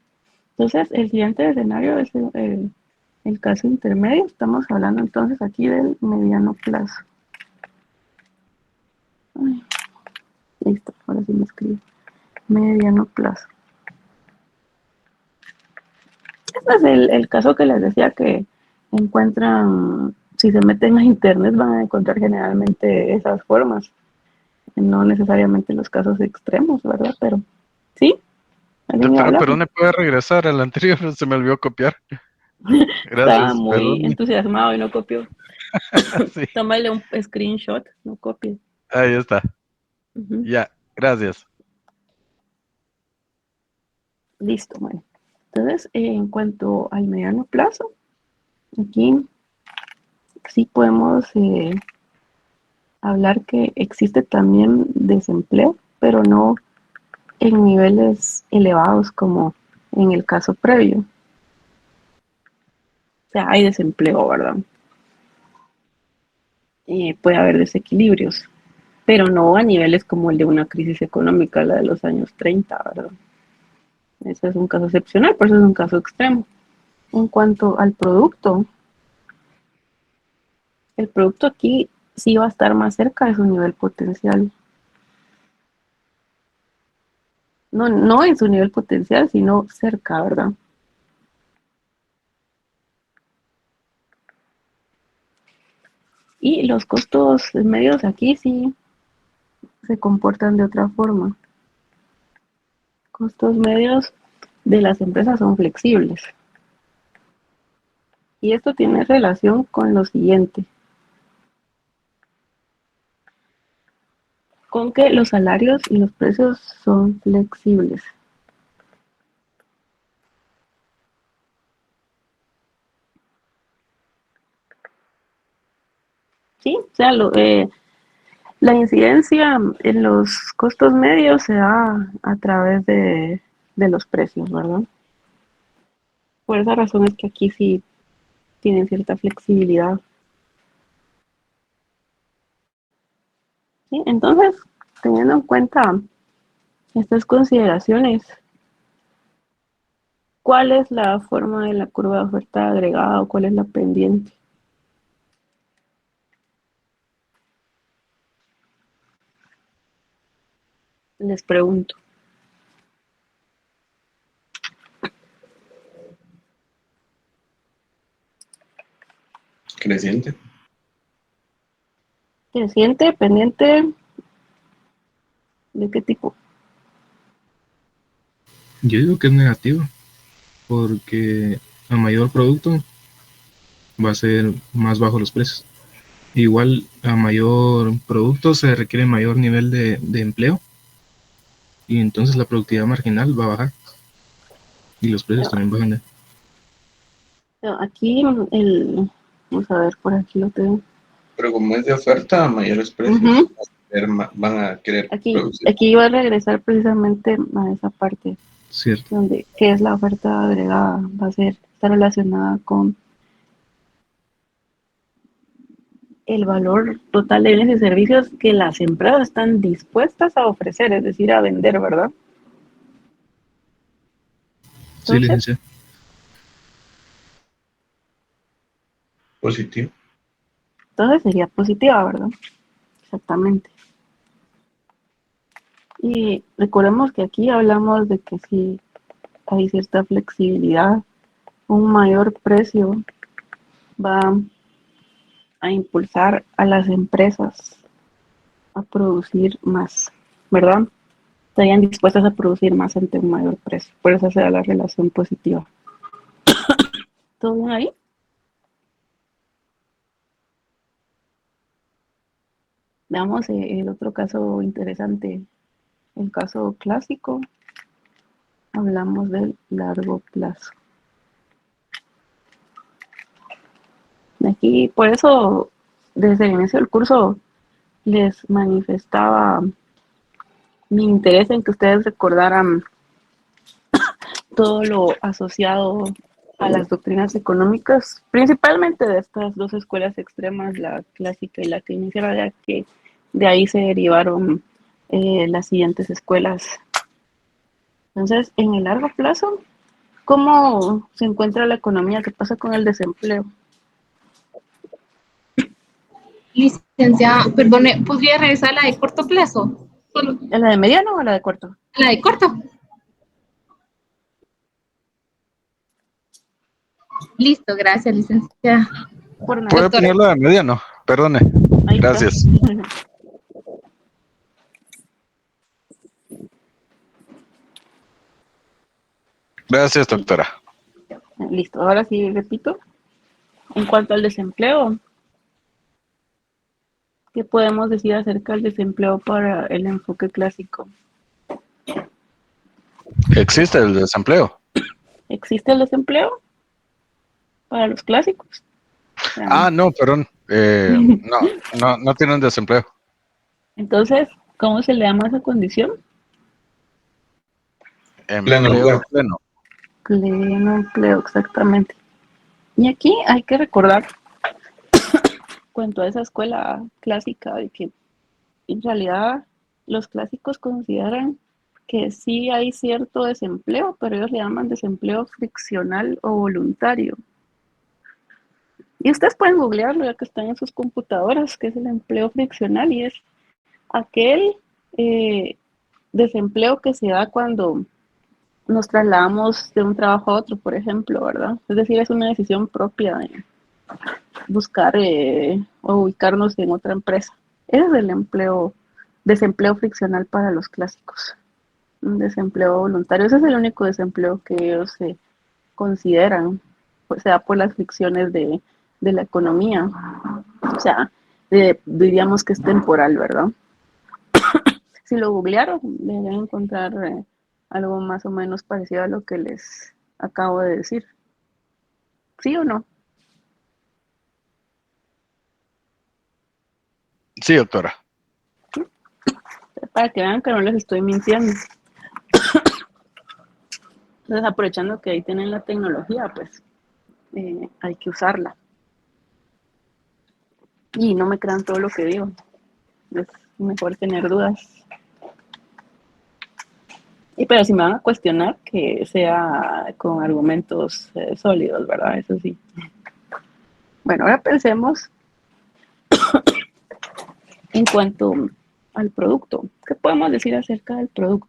Speaker 1: Entonces, el siguiente escenario es el caso intermedio. Estamos hablando entonces aquí del mediano plazo. Ay, listo, ahora sí me escribo. Mediano plazo. Este es el caso que les decía que encuentran, si se meten a internet van a encontrar generalmente esas formas, no necesariamente los casos extremos, ¿verdad? Pero sí, alguien iba a
Speaker 2: Doctora,
Speaker 1: hablar.
Speaker 2: pero ¿me puede regresar al anterior? Se me olvidó copiar.
Speaker 1: Estaba
Speaker 2: Gracias,
Speaker 1: muy
Speaker 2: perdón.
Speaker 1: entusiasmado y no copió.
Speaker 2: Sí,
Speaker 1: Tómale un screenshot, no copies.
Speaker 2: ahí está.
Speaker 1: Ujú.
Speaker 2: Ya, gracias.
Speaker 1: Listo, bueno. Entonces, en cuanto al mediano plazo, aquí sí podemos hablar que existe también desempleo, pero no en niveles elevados como en el caso previo. O sea, hay desempleo, ¿verdad? Puede haber desequilibrios, pero no a niveles como el de una crisis económica, la de los años 30, ¿verdad? Ese es un caso excepcional, por eso es un caso extremo. En cuanto al producto, el producto aquí sí va a estar más cerca de su nivel potencial. No en su nivel potencial, sino cerca, ¿verdad? Y los costos medios aquí sí se comportan de otra forma. Costos medios de las empresas son flexibles. Y esto tiene relación con lo siguiente. Con que los salarios y los precios son flexibles. Sí, o sea, la incidencia en los costos medios se da a través de los precios, ¿verdad? Por esa razón es que aquí sí tienen cierta flexibilidad. ¿Sí? Entonces, teniendo en cuenta estas consideraciones, ¿cuál es la forma de la curva de oferta agregada o cuál es la pendiente? Les pregunto.
Speaker 9: Creciente.
Speaker 1: Creciente, pendiente, ¿de qué tipo?
Speaker 4: Yo digo que es negativo, porque a mayor producto va a ser más bajo los precios. Igual a mayor producto se requiere mayor nivel de empleo y entonces la productividad marginal va a bajar y los precios también bajan.
Speaker 1: Aquí vamos a ver, por aquí lo tengo.
Speaker 9: Pero como es de oferta, a mayores precios van a querer producir.
Speaker 1: Aquí iba a regresar precisamente a esa parte.
Speaker 4: Cierto.
Speaker 1: Donde, ¿qué es la oferta agregada? Está relacionada con el valor total de bienes y servicios que las empresas están dispuestas a ofrecer, es decir, a vender, ¿verdad?
Speaker 4: Sí, licenciado.
Speaker 9: Positivo.
Speaker 1: Entonces sería positiva, ¿verdad? Exactamente. Y recordemos que aquí hablamos de que si hay cierta flexibilidad, un mayor precio va a impulsar a las empresas a producir más, ¿verdad? Estarían dispuestas a producir más ante un mayor precio. Por eso se da la relación positiva. ¿Todo bien ahí? Veamos el otro caso interesante, el caso clásico. Hablamos del largo plazo. Aquí, por eso, desde el inicio del curso, les manifestaba mi interés en que ustedes recordaran todo lo asociado a las doctrinas económicas, principalmente de estas dos escuelas extremas, la clásica y la keynesiana, ya que de ahí se derivaron las siguientes escuelas. Entonces, en el largo plazo, ¿cómo se encuentra la economía? ¿Qué pasa con el desempleo?
Speaker 10: Licenciada, perdone, ¿podría regresar a la de corto plazo?
Speaker 1: ¿A la de mediano o a la de corto?
Speaker 10: La de corto. Listo, gracias, licenciada.
Speaker 2: Puede ponerlo de mediano, perdone.
Speaker 1: Ahí
Speaker 2: Gracias. Gracias, doctora.
Speaker 1: Listo, ahora sí repito. En cuanto al desempleo, ¿qué podemos decir acerca del desempleo para el enfoque clásico?
Speaker 2: ¿Existe el desempleo?
Speaker 1: ¿Existe el desempleo para los clásicos? O sea,
Speaker 2: No, perdón. No tienen desempleo.
Speaker 1: entonces, ¿cómo se le llama esa condición?
Speaker 9: Pleno
Speaker 2: Empleo
Speaker 9: empleo.
Speaker 2: pleno.
Speaker 1: Pleno empleo, exactamente. Y aquí hay que recordar, cuento a esa escuela clásica, de que en realidad los clásicos consideran que sí hay cierto desempleo, pero ellos le llaman desempleo friccional o voluntario. Y ustedes pueden googlearlo ya que están en sus computadoras, que es el empleo friccional, y es aquel desempleo que se da cuando nos trasladamos de un trabajo a otro, por ejemplo, ¿verdad? Es decir, es una decisión propia de buscar o ubicarnos en otra empresa. Ese es el desempleo friccional para los clásicos. Un desempleo voluntario, ese es el único desempleo que ellos consideran, pues sea por las fricciones de la economía. O sea, diríamos que es temporal, ¿verdad? Si lo googlearon, deben encontrar algo más o menos parecido a lo que les acabo de decir. ¿Sí o no?
Speaker 2: Sí, doctora.
Speaker 1: Para que vean que no les estoy mintiendo. Entonces, aprovechando que ahí tienen la tecnología, pues hay que usarla. Y no me crean todo lo que digo. Es mejor tener dudas. Pero si me van a cuestionar, que sea con argumentos sólidos, ¿verdad? Eso sí. Bueno, ahora pensemos en cuanto al producto. ¿Qué podemos decir acerca del producto?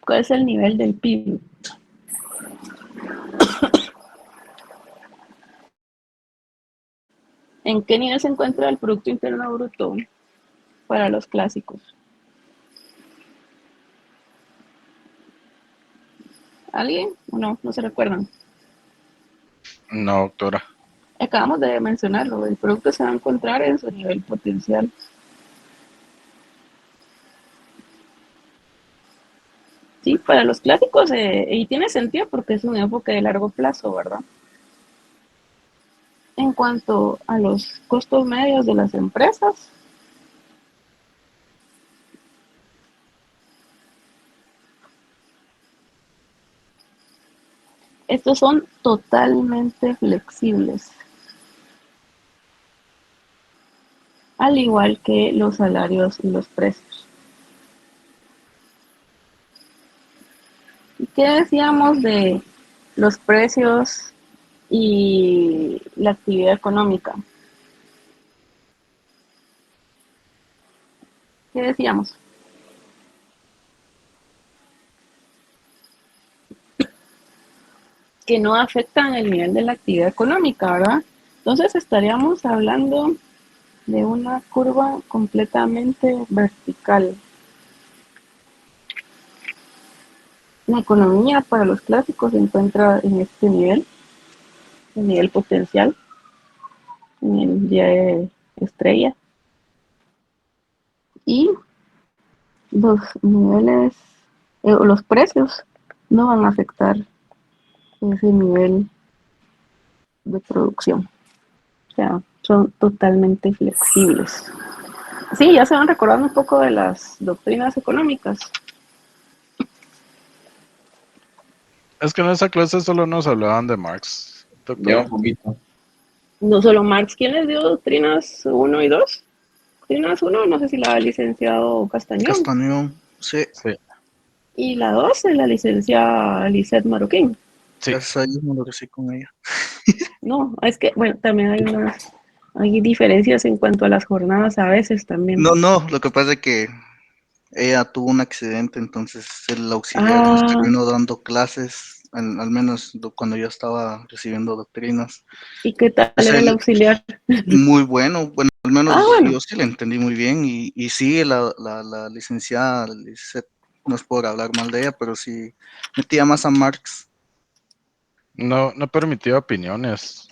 Speaker 1: ¿Cuál es el nivel del PIB? ¿En qué nivel se encuentra el Producto Interno Bruto para los clásicos? ¿Alguien? ¿O no? ¿No se recuerdan?
Speaker 2: No, doctora.
Speaker 1: Acabamos de mencionarlo. El producto se va a encontrar en su nivel potencial. Sí, para los clásicos, y tiene sentido porque es un enfoque de largo plazo, ¿verdad? En cuanto a los costos medios de las empresas, estos son totalmente flexibles, al igual que los salarios y los precios. ¿Y qué decíamos de los precios y la actividad económica? ¿Qué decíamos? Que no afectan el nivel de la actividad económica, ¿verdad? Entonces estaríamos hablando de una curva completamente vertical. La economía para los clásicos se encuentra en este nivel, el nivel potencial, en el día de estrella. Y los niveles, los precios no van a afectar ese nivel de producción. O sea, son totalmente flexibles. Sí, ya se van recordando un poco de las doctrinas económicas.
Speaker 2: Es que en esa clase solo nos hablaban de Marx,
Speaker 9: Ya
Speaker 2: doctora.
Speaker 9: un poquito.
Speaker 1: No solo Marx, ¿quién les dio doctrinas 1 y 2? Doctrinas 1, no sé si la licenciado Castañón.
Speaker 3: Castañón, sí.
Speaker 2: Sí.
Speaker 1: Y la 2 es la licenciada Lisette Marroquín.
Speaker 2: Sí.
Speaker 3: Gracias a Dios me lo recibí con ella.
Speaker 1: No, es que, bueno, también hay diferencias en cuanto a las jornadas a veces también.
Speaker 3: No, lo que pasa es que ella tuvo un accidente, entonces el auxiliar nos terminó dando clases, al menos cuando yo estaba recibiendo doctrinas.
Speaker 1: ¿Y qué tal era el auxiliar?
Speaker 3: Muy bueno, al menos
Speaker 1: bueno.
Speaker 3: yo sí le entendí muy bien, y sí, la licenciada Lisette, no es por hablar mal de ella, pero sí metía más a Marx.
Speaker 2: No permitía opiniones.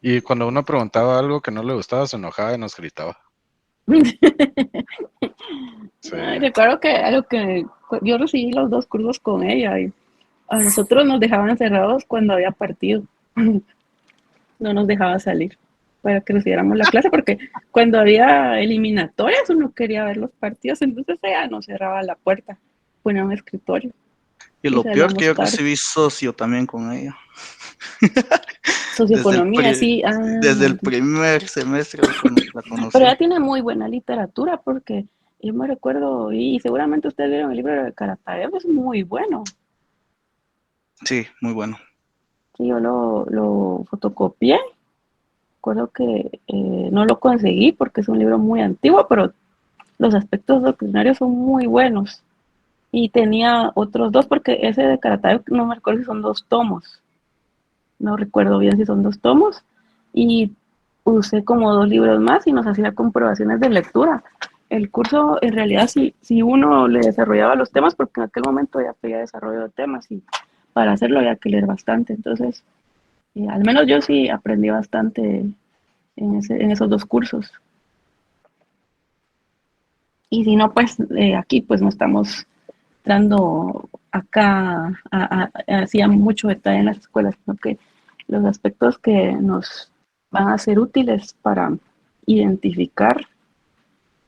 Speaker 2: Y cuando uno preguntaba algo que no le gustaba, se enojaba y nos gritaba. Sí.
Speaker 1: Ay, recuerdo que yo recibí los 2 cursos con ella y a nosotros nos dejaban encerrados cuando había partido. No nos dejaba salir para que recibiéramos la clase porque cuando había eliminatorias uno quería ver los partidos, entonces ella nos cerraba la puerta, ponía un escritorio.
Speaker 3: Y
Speaker 1: Y
Speaker 3: lo peor que
Speaker 1: salíamos
Speaker 3: yo
Speaker 1: tarde.
Speaker 3: recibí socio también con ella.
Speaker 1: Socioeconomía, sí.
Speaker 3: Desde el primer semestre la conocí.
Speaker 1: Pero ella tiene muy buena literatura porque yo me recuerdo, y seguramente ustedes vieron el libro de Carataev, es muy bueno.
Speaker 3: Sí, muy bueno.
Speaker 1: Sí, yo lo fotocopié. Recuerdo que no lo conseguí porque es un libro muy antiguo, pero los aspectos doctrinarios son muy buenos. Y tenía otros 2, porque ese de Carataev no me recuerdo si son 2 tomos. No recuerdo bien si son 2 tomos. Y usé como 2 libros más y nos hacía comprobaciones de lectura. El curso, en realidad, si uno le desarrollaba los temas, porque en aquel momento ya pedía desarrollo de temas y para hacerlo había que leer bastante. Entonces, al menos yo sí aprendí bastante en esos 2 cursos. Y si no, pues aquí pues no estamos dando acá hacía mucho detalle en las escuelas, sino que los aspectos que nos van a ser útiles para identificar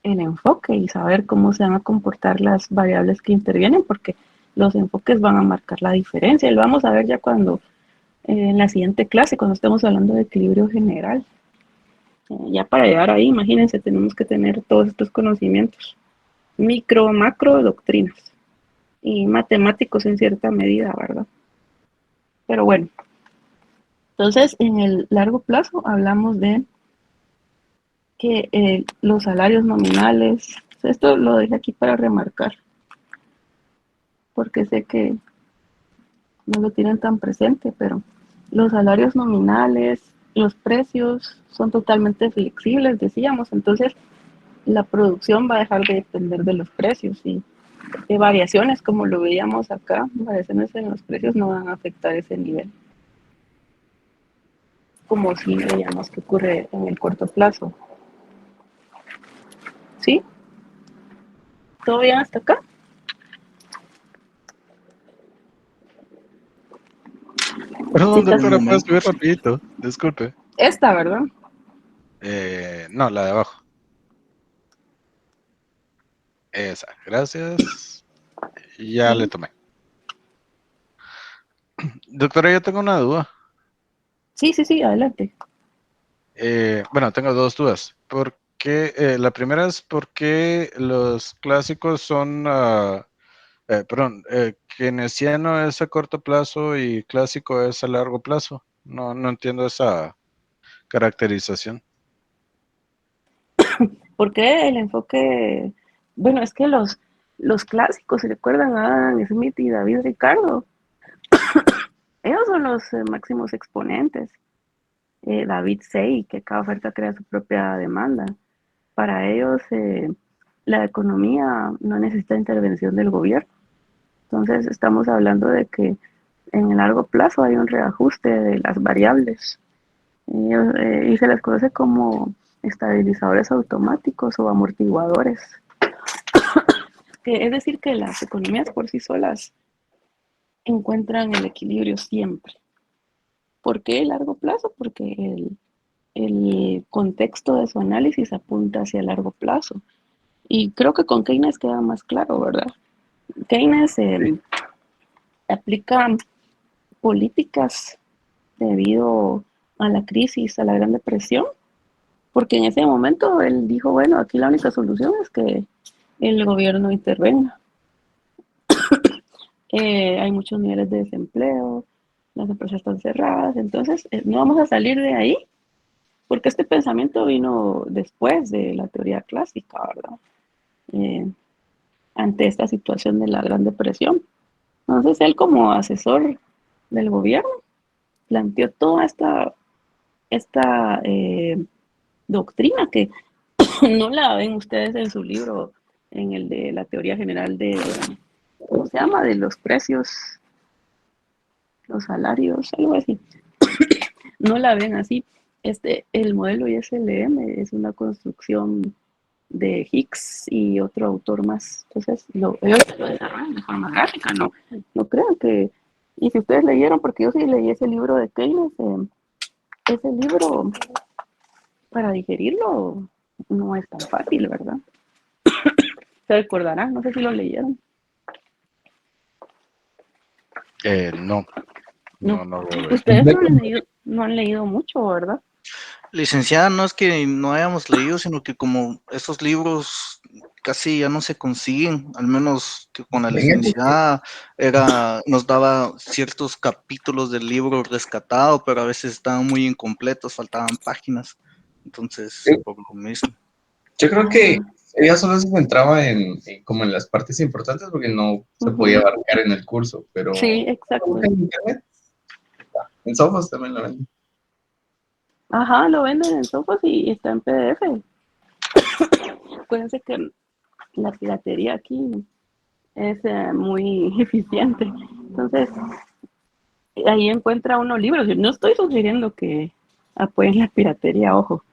Speaker 1: el enfoque y saber cómo se van a comportar las variables que intervienen, porque los enfoques van a marcar la diferencia. Y lo vamos a ver ya cuando en la siguiente clase, cuando estemos hablando de equilibrio general. Ya para llegar ahí, imagínense, tenemos que tener todos estos conocimientos, micro, macro, doctrinas y matemáticos en cierta medida, ¿verdad? Pero bueno, entonces en el largo plazo hablamos de que los salarios nominales, esto lo dejé aquí para remarcar, porque sé que no lo tienen tan presente, pero los salarios nominales, los precios son totalmente flexibles, decíamos, entonces la producción va a dejar de depender de los precios y variaciones, como lo veíamos acá, variaciones en los precios no van a afectar ese nivel, como si veíamos que ocurre en el corto plazo. ¿Sí? ¿Todo bien hasta acá?
Speaker 2: Perdón,
Speaker 1: Sí,
Speaker 2: doctora, ¿puedes subir rapidito? Disculpe.
Speaker 1: esta, ¿verdad?
Speaker 2: No, la de abajo. Esa, gracias. Ya
Speaker 1: Sí.
Speaker 2: le tomé. Doctora, yo tengo una duda.
Speaker 1: Sí, adelante.
Speaker 2: Bueno, tengo 2 dudas. ¿Por qué? La primera es por qué los clásicos son, keynesiano es a corto plazo y clásico es a largo plazo. No entiendo esa caracterización.
Speaker 1: Porque el enfoque, bueno, es que los clásicos, si recuerdan a Adam Smith y David Ricardo, ellos son los máximos exponentes. David Say, que cada oferta crea su propia demanda. Para ellos, la economía no necesita intervención del gobierno. Entonces, estamos hablando de que en el largo plazo hay un reajuste de las variables y se les conoce como estabilizadores automáticos o amortiguadores. Es decir, que las economías por sí solas encuentran el equilibrio siempre. ¿Por qué el largo plazo? Porque el contexto de su análisis apunta hacia el largo plazo. Y creo que con Keynes queda más claro, ¿verdad? Keynes aplica políticas debido a la crisis, a la Gran Depresión, porque en ese momento él dijo, bueno, aquí la única solución es que el gobierno intervenga. Hay muchos niveles de desempleo, las empresas están cerradas, entonces no vamos a salir de ahí, porque este pensamiento vino después de la teoría clásica, ¿verdad? Ante esta situación de la Gran Depresión. Entonces él como asesor del gobierno planteó toda esta doctrina que no la ven ustedes en su libro, en el de la teoría general de, ¿cómo se llama? De los precios, los salarios, algo así. No la ven así. El modelo ISLM es una construcción de Hicks y otro autor más. Entonces, ellos lo desarrollan de forma gráfica, no crean que... Y si ustedes leyeron, porque yo sí leí ese libro de Keynes, ese libro, para digerirlo, no es tan fácil, ¿verdad? Se recordarán, no sé si lo leyeron.
Speaker 2: No.
Speaker 1: Ustedes no han leído mucho, ¿verdad?
Speaker 3: Licenciada, no es que no hayamos leído, sino que como esos libros casi ya no se consiguen, al menos que con la licenciada nos daba ciertos capítulos del libro rescatado, pero a veces estaban muy incompletos, faltaban páginas, entonces por lo mismo.
Speaker 9: Yo creo que ella solo se centraba en como en las partes importantes porque no se podía abarcar en el curso, pero
Speaker 1: sí, exacto.
Speaker 9: En internet, en Sophos también lo venden.
Speaker 1: Ajá, lo venden en Sophos y está en PDF. Acuérdense que la piratería aquí es muy eficiente. Entonces, ahí encuentra uno libros. Yo no estoy sugiriendo que apoyen la piratería, ojo.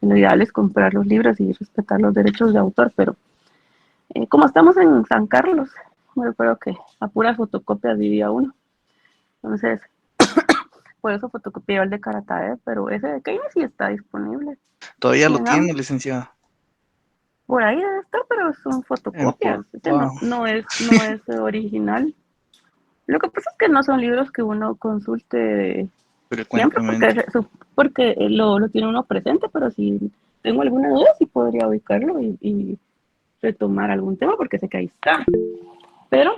Speaker 1: Lo ideal es comprar los libros y respetar los derechos de autor, pero como estamos en San Carlos, me recuerdo que a puras fotocopias vivía uno. Entonces, por eso fotocopié el de Caratae, pero ese de Keynes sí está disponible.
Speaker 3: ¿Todavía lo tiene, licenciada?
Speaker 1: Por ahí debe estar, pero son fotocopias. No es original. Lo que pasa es que no son libros que uno consulte siempre porque lo tiene uno presente, pero si tengo alguna duda sí podría ubicarlo y retomar algún tema porque sé que ahí está. Pero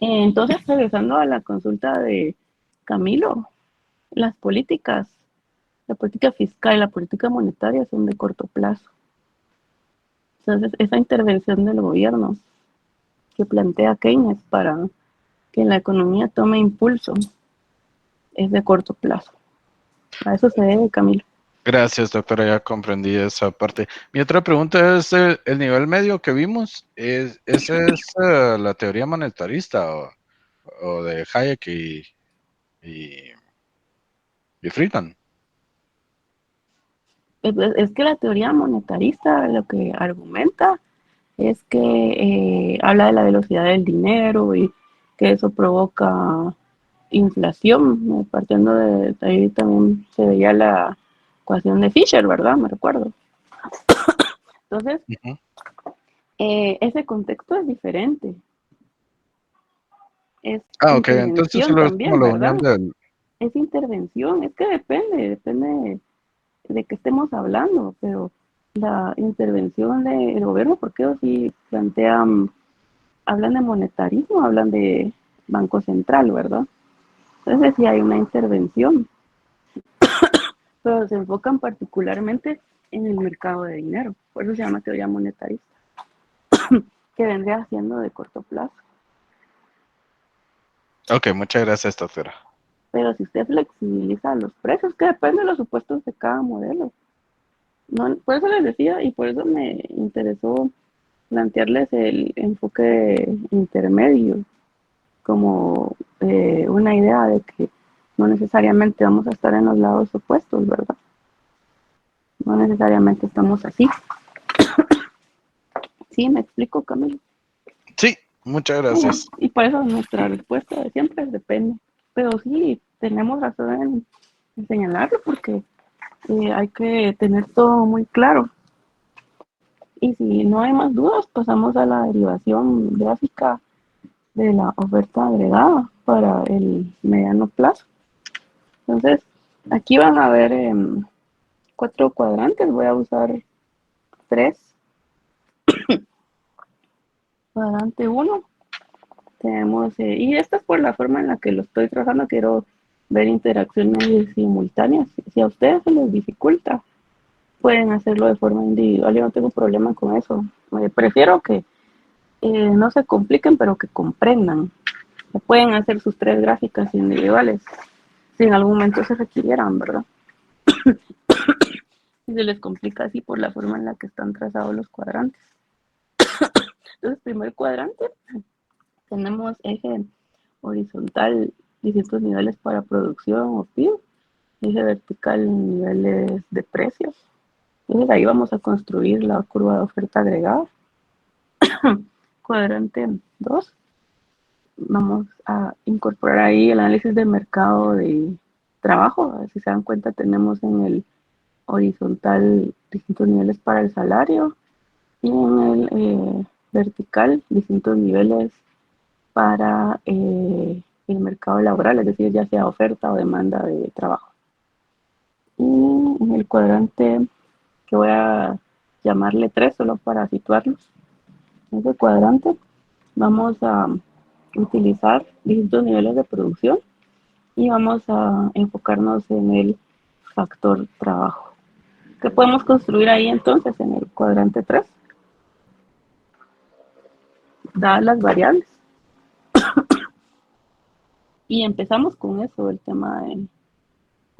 Speaker 1: entonces, regresando a la consulta de Camilo, la política fiscal y la política monetaria son de corto plazo. Entonces, esa intervención del gobierno que plantea Keynes para que la economía tome impulso es de corto plazo. A eso se debe, Camilo.
Speaker 2: Gracias, doctora, ya comprendí esa parte. Mi otra pregunta es el nivel medio que vimos. ¿Esa es la teoría monetarista o de Hayek y Friedman?
Speaker 1: Es que la teoría monetarista lo que argumenta es que habla de la velocidad del dinero y que eso provoca inflación. Partiendo de ahí también se veía la ecuación de Fisher, ¿verdad? Me recuerdo. Entonces, ese contexto es diferente. Es
Speaker 2: ok, entonces solo
Speaker 1: también,
Speaker 2: es como la
Speaker 1: ¿verdad?
Speaker 2: unión del...
Speaker 1: Es intervención, es que depende de qué estemos hablando, pero la intervención del gobierno, porque ellos sí plantean, hablan de monetarismo, hablan de Banco Central, ¿verdad? Entonces sí hay una intervención, pero se enfocan particularmente en el mercado de dinero, por eso se llama teoría monetarista, que vendría siendo de corto plazo.
Speaker 2: Ok, muchas gracias, doctora.
Speaker 1: Pero si usted flexibiliza los precios, que depende de los supuestos de cada modelo. No, por eso les decía y por eso me interesó plantearles el enfoque intermedio como una idea de que no necesariamente vamos a estar en los lados opuestos, ¿verdad? No necesariamente estamos así. ¿Sí? ¿Me explico, Camilo?
Speaker 2: Sí, muchas gracias.
Speaker 1: Y por eso nuestra respuesta de siempre es depende. Pero sí, tenemos razón en señalarlo porque hay que tener todo muy claro. Y si no hay más dudas, pasamos a la derivación gráfica de la oferta agregada para el mediano plazo. Entonces, aquí van a ver 4 cuadrantes, voy a usar 3. Cuadrante 1, tenemos, y esta es por la forma en la que lo estoy trabajando, quiero ver interacciones simultáneas. Si a ustedes se les dificulta, pueden hacerlo de forma individual, yo no tengo problema con eso. Prefiero que no se compliquen, pero que comprendan. Pueden hacer sus 3 gráficas individuales si en algún momento se requirieran, ¿verdad? Y se les complica así por la forma en la que están trazados los cuadrantes. Entonces, primer cuadrante, tenemos eje horizontal, distintos niveles para producción o PIB, eje vertical, niveles de precios. Entonces ahí vamos a construir la curva de oferta agregada. Cuadrante 2. Vamos a incorporar ahí el análisis de mercado de trabajo. Si se dan cuenta, tenemos en el horizontal distintos niveles para el salario y en el vertical distintos niveles para el mercado laboral, es decir, ya sea oferta o demanda de trabajo. Y en el cuadrante que voy a llamarle 3 solo para situarlos, en ese cuadrante vamos a utilizar distintos niveles de producción y vamos a enfocarnos en el factor trabajo. ¿Qué podemos construir ahí entonces en el cuadrante 3? Dadas las variables. Y empezamos con eso, el tema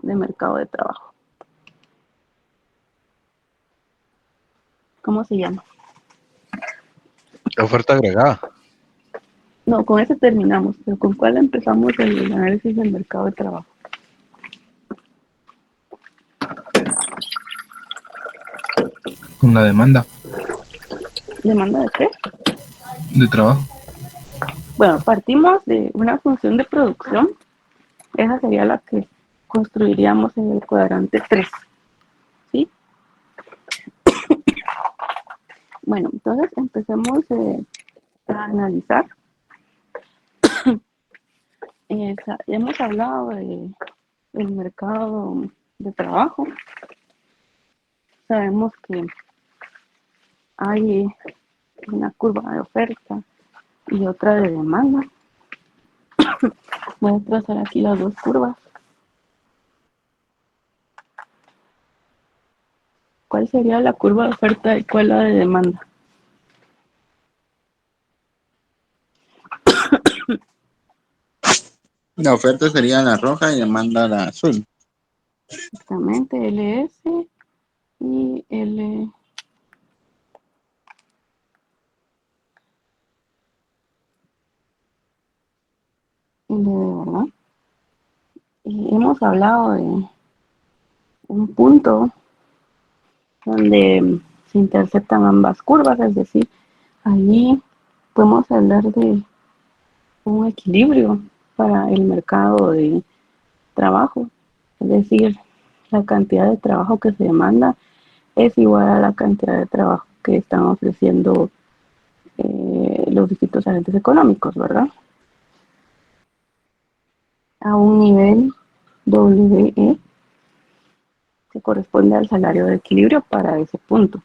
Speaker 1: de mercado de trabajo. ¿Cómo se llama?
Speaker 2: Oferta agregada.
Speaker 1: No, con ese terminamos, pero ¿con cuál empezamos el análisis del mercado de trabajo?
Speaker 4: Con la demanda
Speaker 1: ¿Demanda de qué?
Speaker 4: de trabajo.
Speaker 1: Bueno, partimos de una función de producción. Esa sería la que construiríamos en el cuadrante 3. ¿Sí? Bueno, entonces empecemos a analizar. Ya hemos hablado del mercado de trabajo. Sabemos que hay una curva de oferta y otra de demanda. Voy a trazar aquí las dos curvas. ¿Cuál sería la curva de oferta y cuál la de demanda?
Speaker 6: La oferta sería la roja y demanda la azul.
Speaker 1: Exactamente, LS y L. ¿Verdad? Y hemos hablado de un punto donde se interceptan ambas curvas, es decir, allí podemos hablar de un equilibrio para el mercado de trabajo, es decir, la cantidad de trabajo que se demanda es igual a la cantidad de trabajo que están ofreciendo los distintos agentes económicos, ¿verdad? A un nivel WE que corresponde al salario de equilibrio para ese punto.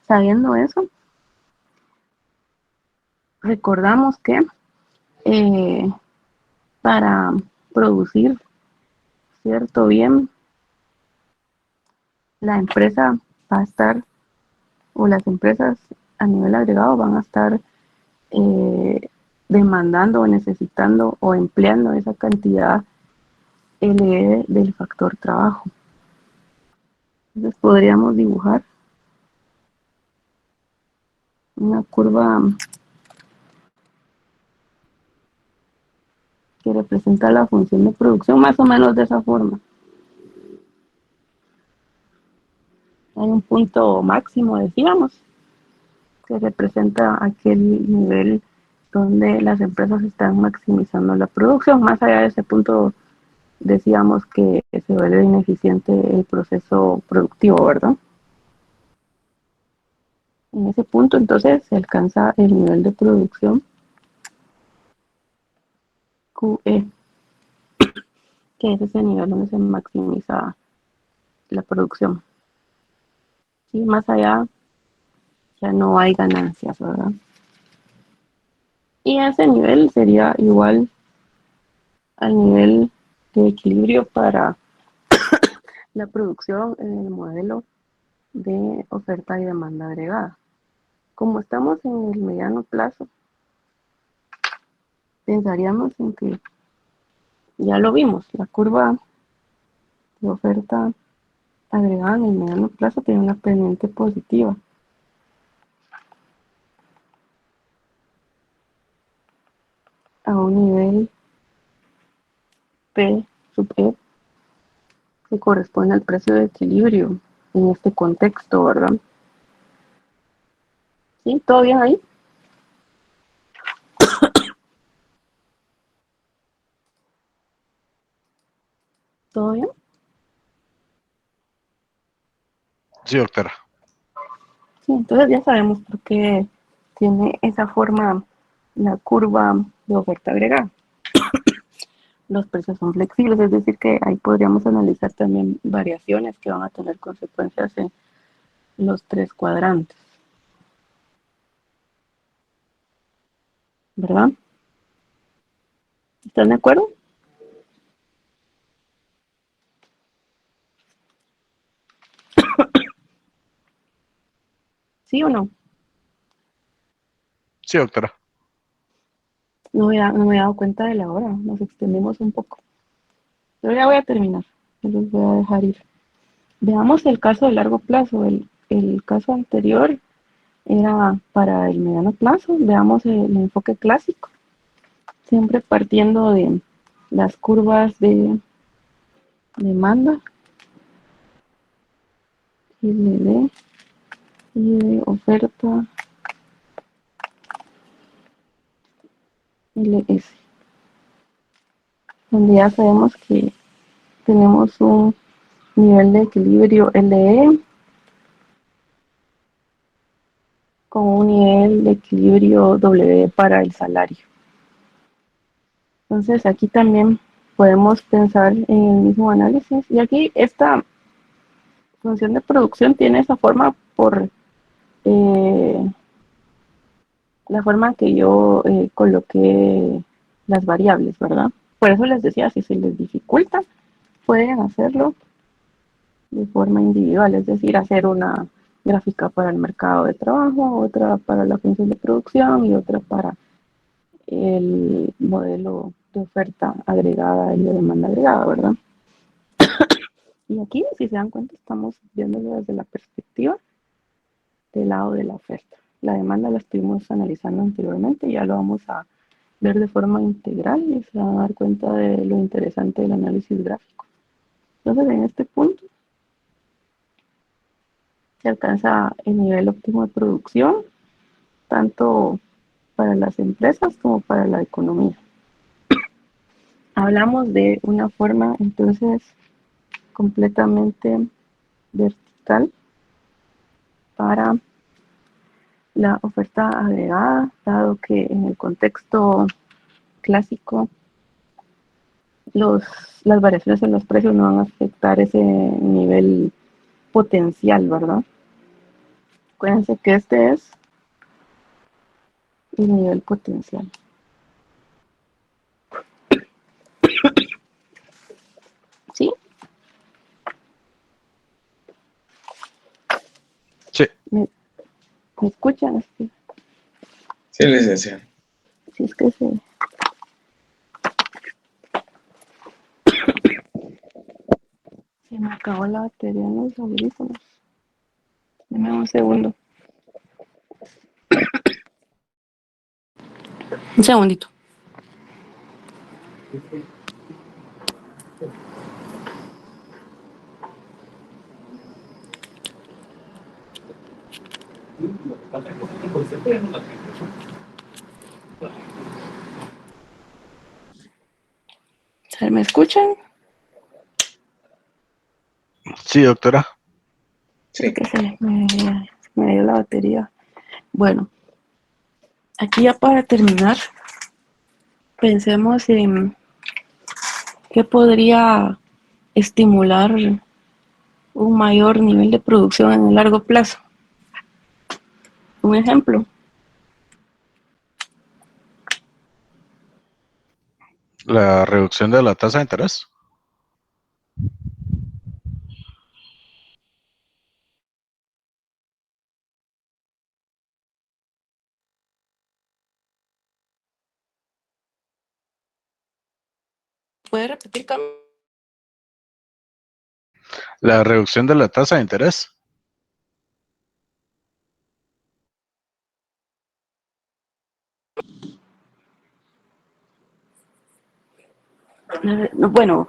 Speaker 1: Sabiendo eso, recordamos que para producir cierto bien, la empresa va a estar, o las empresas a nivel agregado van a estar demandando o necesitando o empleando esa cantidad LE del factor trabajo. Entonces podríamos dibujar una curva que representa la función de producción más o menos de esa forma. Hay un punto máximo, decíamos, que representa aquel nivel donde las empresas están maximizando la producción. Más allá de ese punto, decíamos que se vuelve ineficiente el proceso productivo, ¿verdad? En ese punto, entonces, se alcanza el nivel de producción QE, que es ese nivel donde se maximiza la producción. Y más allá, ya no hay ganancias, ¿verdad? Y ese nivel sería igual al nivel de equilibrio para la producción en el modelo de oferta y demanda agregada. Como estamos en el mediano plazo, pensaríamos en que ya lo vimos, la curva de oferta agregada en el mediano plazo tiene una pendiente positiva. A un nivel P sub E que corresponde al precio de equilibrio en este contexto, ¿verdad? ¿Sí? ¿Todo bien ahí? ¿Todo bien?
Speaker 2: Sí, doctora.
Speaker 1: Sí, entonces ya sabemos por qué tiene esa forma la curva de oferta agregada. Los precios son flexibles, es decir, que ahí podríamos analizar también variaciones que van a tener consecuencias en los tres cuadrantes, ¿verdad? ¿Están de acuerdo? ¿Sí o no?
Speaker 2: Sí, doctora.
Speaker 1: No me había dado cuenta de la hora, nos extendimos un poco. Pero ya voy a terminar, ya los voy a dejar ir. Veamos el caso de largo plazo. El caso anterior era para el mediano plazo. Veamos el enfoque clásico, siempre partiendo de las curvas de demanda y de oferta LS, donde ya sabemos que tenemos un nivel de equilibrio LE con un nivel de equilibrio W para el salario. Entonces aquí también podemos pensar en el mismo análisis. Y aquí esta función de producción tiene esa forma por la forma que yo coloqué las variables, ¿verdad? Por eso les decía, si se les dificulta, pueden hacerlo de forma individual, es decir, hacer una gráfica para el mercado de trabajo, otra para la función de producción y otra para el modelo de oferta agregada y de demanda agregada, ¿verdad? Y aquí, si se dan cuenta, estamos viéndolo desde la perspectiva del lado de la oferta. La demanda la estuvimos analizando anteriormente, ya lo vamos a ver de forma integral y se van a dar cuenta de lo interesante del análisis gráfico. Entonces, en este punto, se alcanza el nivel óptimo de producción, tanto para las empresas como para la economía. Hablamos de una forma, entonces, completamente vertical para la oferta agregada, dado que en el contexto clásico las variaciones en los precios no van a afectar ese nivel potencial, ¿verdad? Acuérdense que este es el nivel potencial. ¿Sí?
Speaker 2: Sí.
Speaker 1: ¿Me escuchan?
Speaker 9: Sí, licenciado.
Speaker 1: Sí, es que se me acabó la batería en los audífonos. Dame un segundo. Un segundito. ¿Me escuchan?
Speaker 2: Sí, doctora.
Speaker 9: Sí.
Speaker 1: Que me dio la batería. Bueno, aquí ya para terminar, pensemos en qué podría estimular un mayor nivel de producción en el largo plazo. Un ejemplo.
Speaker 2: La reducción de la tasa de interés.
Speaker 1: ¿Puede repetir, Cam?
Speaker 2: La reducción de la tasa de interés.
Speaker 1: Bueno,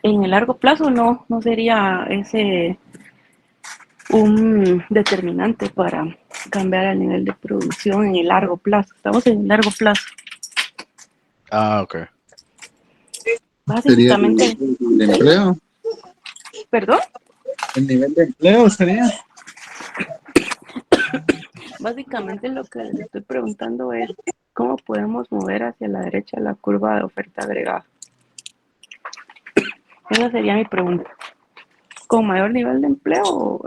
Speaker 1: en el largo plazo no sería ese un determinante para cambiar el nivel de producción en el largo plazo. Estamos en el largo plazo.
Speaker 2: Ah, ok.
Speaker 6: Sería el
Speaker 1: Básicamente,
Speaker 6: nivel de empleo.
Speaker 1: ¿perdón?
Speaker 6: El nivel de empleo sería.
Speaker 1: Básicamente lo que les estoy preguntando es cómo podemos mover hacia la derecha la curva de oferta agregada. Esa sería mi pregunta. ¿Con mayor nivel de empleo?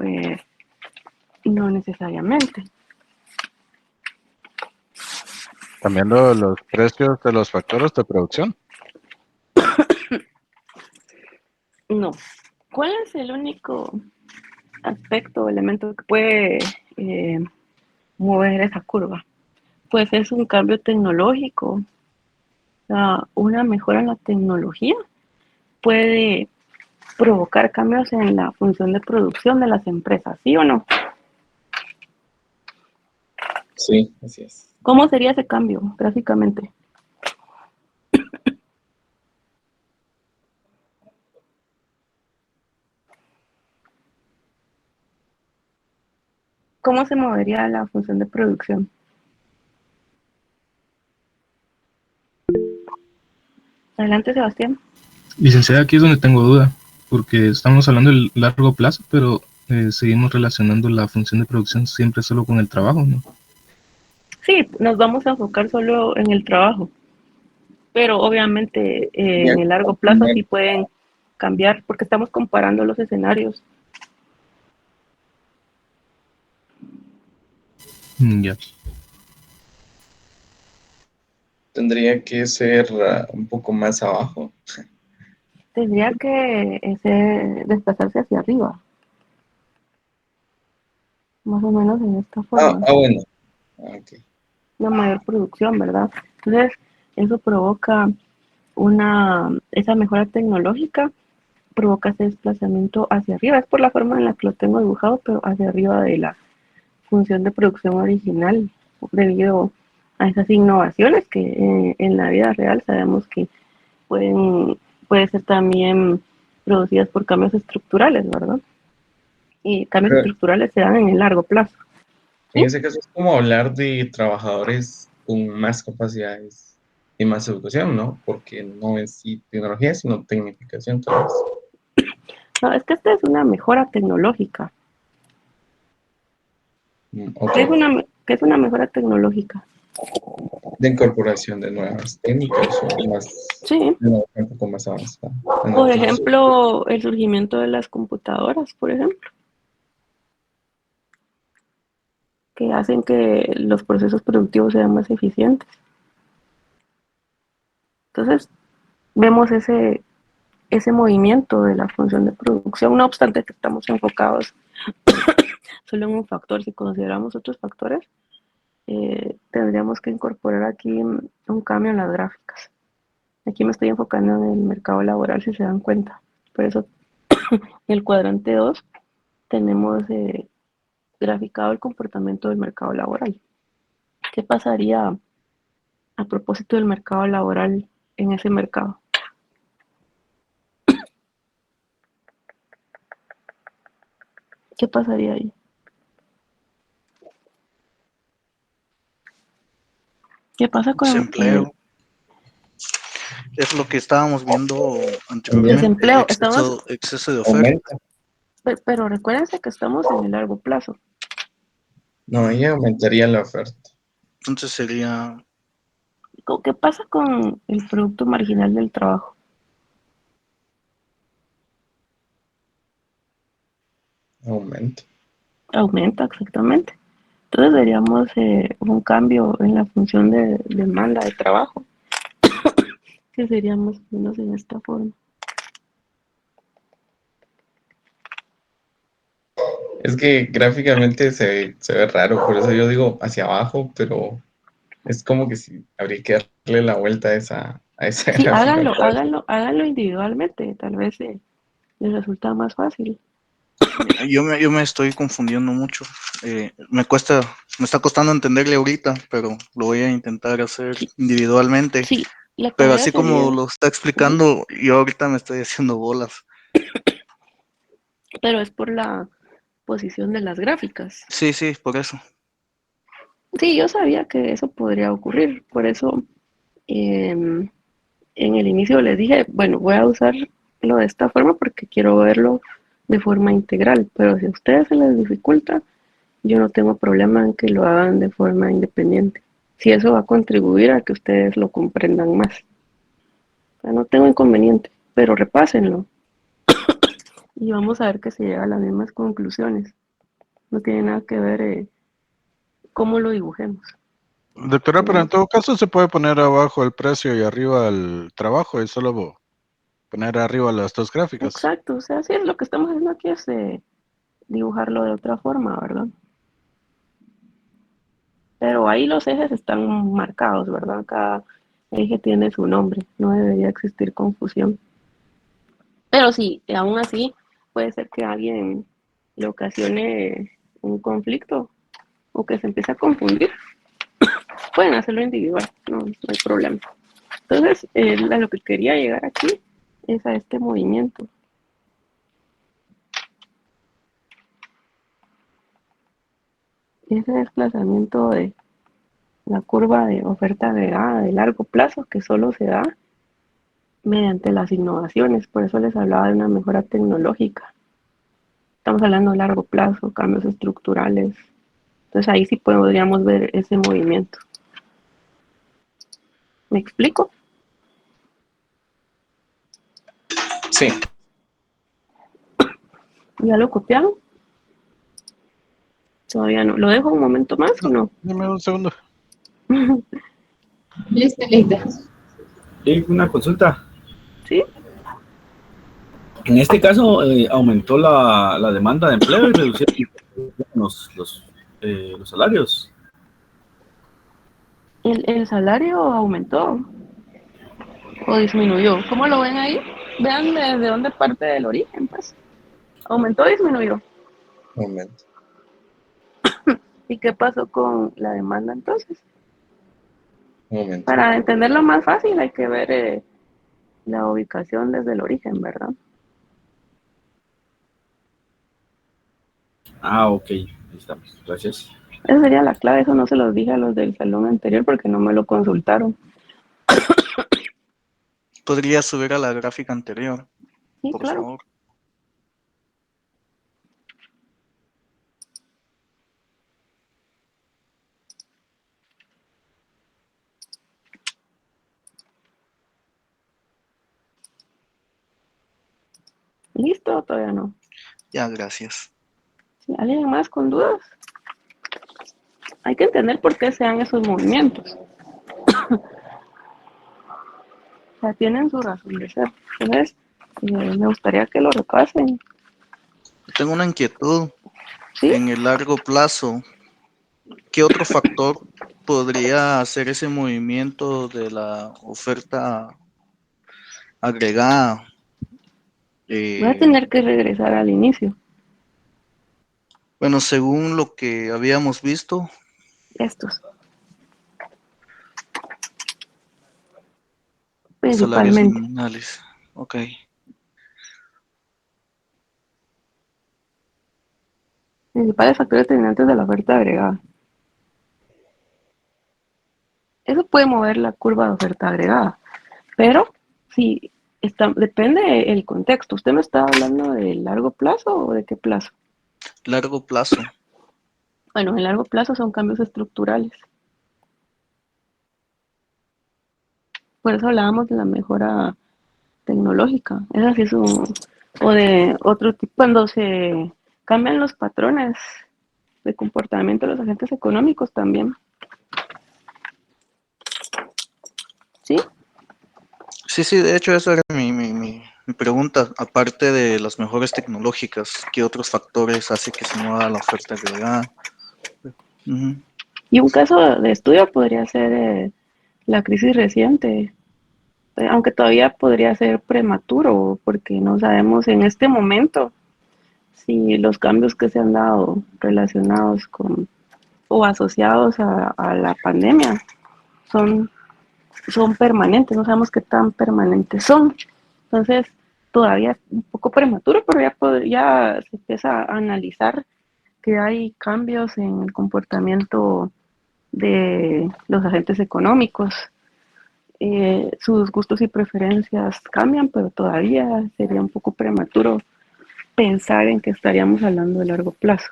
Speaker 1: No necesariamente.
Speaker 2: Cambiando los precios de los factores de producción.
Speaker 1: No. ¿Cuál es el único aspecto o elemento que puede mover esa curva? Pues es un cambio tecnológico. O sea, una mejora en la tecnología puede provocar cambios en la función de producción de las empresas, ¿sí o no?
Speaker 9: Sí, así es.
Speaker 1: ¿Cómo sería ese cambio gráficamente? ¿Cómo se movería la función de producción? Adelante, Sebastián.
Speaker 4: Licenciada, aquí es donde tengo duda, porque estamos hablando del largo plazo, pero seguimos relacionando la función de producción siempre solo con el trabajo, ¿no?
Speaker 1: Sí, nos vamos a enfocar solo en el trabajo, pero obviamente en el largo plazo sí pueden cambiar porque estamos comparando los escenarios.
Speaker 4: Ya.
Speaker 9: Tendría que ser un poco más abajo.
Speaker 1: Tendría que desplazarse hacia arriba, más o menos en esta forma.
Speaker 9: Bueno. Okay.
Speaker 1: Una mayor producción, ¿verdad? Entonces, eso provoca esa mejora tecnológica, provoca ese desplazamiento hacia arriba. Es por la forma en la que lo tengo dibujado, pero hacia arriba de la función de producción original, debido a esas innovaciones que en la vida real sabemos que puede ser también producidas por cambios estructurales, ¿verdad? Y cambios estructurales se dan en el largo plazo. ¿Sí?
Speaker 9: En ese caso es como hablar de trabajadores con más capacidades y más educación, ¿no? Porque no es tecnología, sino tecnificación, tal vez.
Speaker 1: No, es que esta es una mejora tecnológica.
Speaker 9: Okay.
Speaker 1: ¿Qué es una mejora tecnológica?
Speaker 9: De incorporación de nuevas técnicas o más,
Speaker 1: sí.
Speaker 9: Un poco más avanzada.
Speaker 1: Por ejemplo, el surgimiento de las computadoras, por ejemplo, que hacen que los procesos productivos sean más eficientes. Entonces, vemos ese movimiento de la función de producción, no obstante que estamos enfocados solo en un factor. Si consideramos otros factores, tendríamos que incorporar aquí un cambio en las gráficas. Aquí me estoy enfocando en el mercado laboral, si se dan cuenta. Por eso, en el cuadrante 2 tenemos graficado el comportamiento del mercado laboral. ¿Qué pasaría a propósito del mercado laboral en ese mercado? ¿Qué pasaría ahí? ¿Qué pasa con
Speaker 3: desempleo? Es lo que estábamos viendo anteriormente.
Speaker 1: Desempleo,
Speaker 3: exceso de oferta.
Speaker 1: Pero recuérdense que estamos en el largo plazo.
Speaker 9: No, ahí aumentaría la oferta.
Speaker 3: Entonces sería...
Speaker 1: ¿Qué pasa con el producto marginal del trabajo? Aumenta, exactamente. Entonces veríamos un cambio en la función de demanda de trabajo, que sería más o menos en esta forma.
Speaker 9: Es que gráficamente se ve raro, por eso yo digo hacia abajo, pero es como que si habría que darle la vuelta a esa
Speaker 1: Sí,
Speaker 9: gráfica.
Speaker 1: háganlo individualmente, tal vez les resulta más fácil.
Speaker 3: Yo me estoy confundiendo mucho. Me está costando entenderle ahorita, pero lo voy a intentar hacer individualmente.
Speaker 1: Sí,
Speaker 3: pero así como lo está explicando, yo ahorita me estoy haciendo bolas.
Speaker 1: Pero es por la posición de las gráficas.
Speaker 3: Sí, por eso.
Speaker 1: Sí, yo sabía que eso podría ocurrir, por eso en el inicio les dije, bueno, voy a usarlo de esta forma porque quiero verlo de forma integral, pero si a ustedes se les dificulta, yo no tengo problema en que lo hagan de forma independiente. Si eso va a contribuir a que ustedes lo comprendan más. O sea, no tengo inconveniente, pero repásenlo. Y vamos a ver que se llega a las mismas conclusiones. No tiene nada que ver cómo lo dibujemos.
Speaker 2: Doctora, pero en todo caso se puede poner abajo el precio y arriba el trabajo y solo poner arriba las dos gráficas.
Speaker 1: Exacto, o sea, sí, lo que estamos haciendo aquí es dibujarlo de otra forma, ¿verdad? Pero ahí los ejes están marcados, ¿verdad? Cada eje tiene su nombre, no debería existir confusión. Pero sí, aún así puede ser que a alguien le ocasione un conflicto o que se empiece a confundir. Pueden hacerlo individual, no hay problema. Entonces, a lo que quería llegar aquí es a este movimiento. Ese desplazamiento de la curva de oferta agregada de largo plazo que solo se da mediante las innovaciones, por eso les hablaba de una mejora tecnológica. Estamos hablando de largo plazo, cambios estructurales. Entonces ahí sí podríamos ver ese movimiento. ¿Me explico?
Speaker 9: Sí.
Speaker 1: ¿Ya lo copiaron? Todavía no. ¿Lo dejo un momento más o no?
Speaker 2: Dime un segundo.
Speaker 10: Listo, listo.
Speaker 11: Y una consulta.
Speaker 1: Sí.
Speaker 11: En este caso, aumentó la demanda de empleo y reducieron los salarios.
Speaker 1: ¿El salario aumentó o disminuyó? ¿Cómo lo ven ahí? Vean desde dónde parte del origen, pues. ¿Aumentó o disminuyó?
Speaker 9: Momento.
Speaker 1: ¿Y qué pasó con la demanda entonces?
Speaker 9: Momento.
Speaker 1: Para entenderlo más fácil hay que ver la ubicación desde el origen, ¿verdad?
Speaker 11: Ah, ok. Ahí estamos. Gracias.
Speaker 1: Esa sería la clave, eso no se los dije a los del salón anterior porque no me lo consultaron.
Speaker 3: ¿Podría subir a la gráfica anterior?
Speaker 1: Sí,
Speaker 3: por
Speaker 1: claro.
Speaker 3: favor.
Speaker 1: ¿Listo o todavía no?
Speaker 3: Ya, gracias.
Speaker 1: ¿Sí? ¿Alguien más con dudas? Hay que entender por qué se dan esos movimientos. O sea, tienen su razón de ser. Entonces, me gustaría que lo repasen.
Speaker 3: Tengo una inquietud.
Speaker 1: ¿Sí?
Speaker 3: En el largo plazo, ¿qué otro factor podría hacer ese movimiento de la oferta agregada?
Speaker 1: Voy a tener que regresar al inicio.
Speaker 3: Bueno, según lo que habíamos visto.
Speaker 1: Estos.
Speaker 3: Salarios
Speaker 1: Principalmente.
Speaker 3: nominales. Ok.
Speaker 1: Principales factores determinantes de la oferta agregada. Eso puede mover la curva de oferta agregada, pero si depende del contexto. ¿Usted me está hablando de largo plazo o de qué plazo?
Speaker 3: Largo plazo.
Speaker 1: Bueno, en largo plazo son cambios estructurales. Por eso hablábamos de la mejora tecnológica. Es así o de otro tipo, cuando se cambian los patrones de comportamiento de los agentes económicos también. ¿Sí?
Speaker 3: Sí, de hecho esa era mi pregunta. Aparte de las mejores tecnológicas, ¿qué otros factores hace que se mueva la oferta agregada?
Speaker 1: Y un caso de estudio podría ser la crisis reciente, aunque todavía podría ser prematuro, porque no sabemos en este momento si los cambios que se han dado relacionados con o asociados a la pandemia son permanentes, no sabemos qué tan permanentes son. Entonces, todavía es un poco prematuro, pero ya se empieza a analizar que hay cambios en el comportamiento de los agentes económicos. Sus gustos y preferencias cambian, pero todavía sería un poco prematuro pensar en que estaríamos hablando de largo plazo.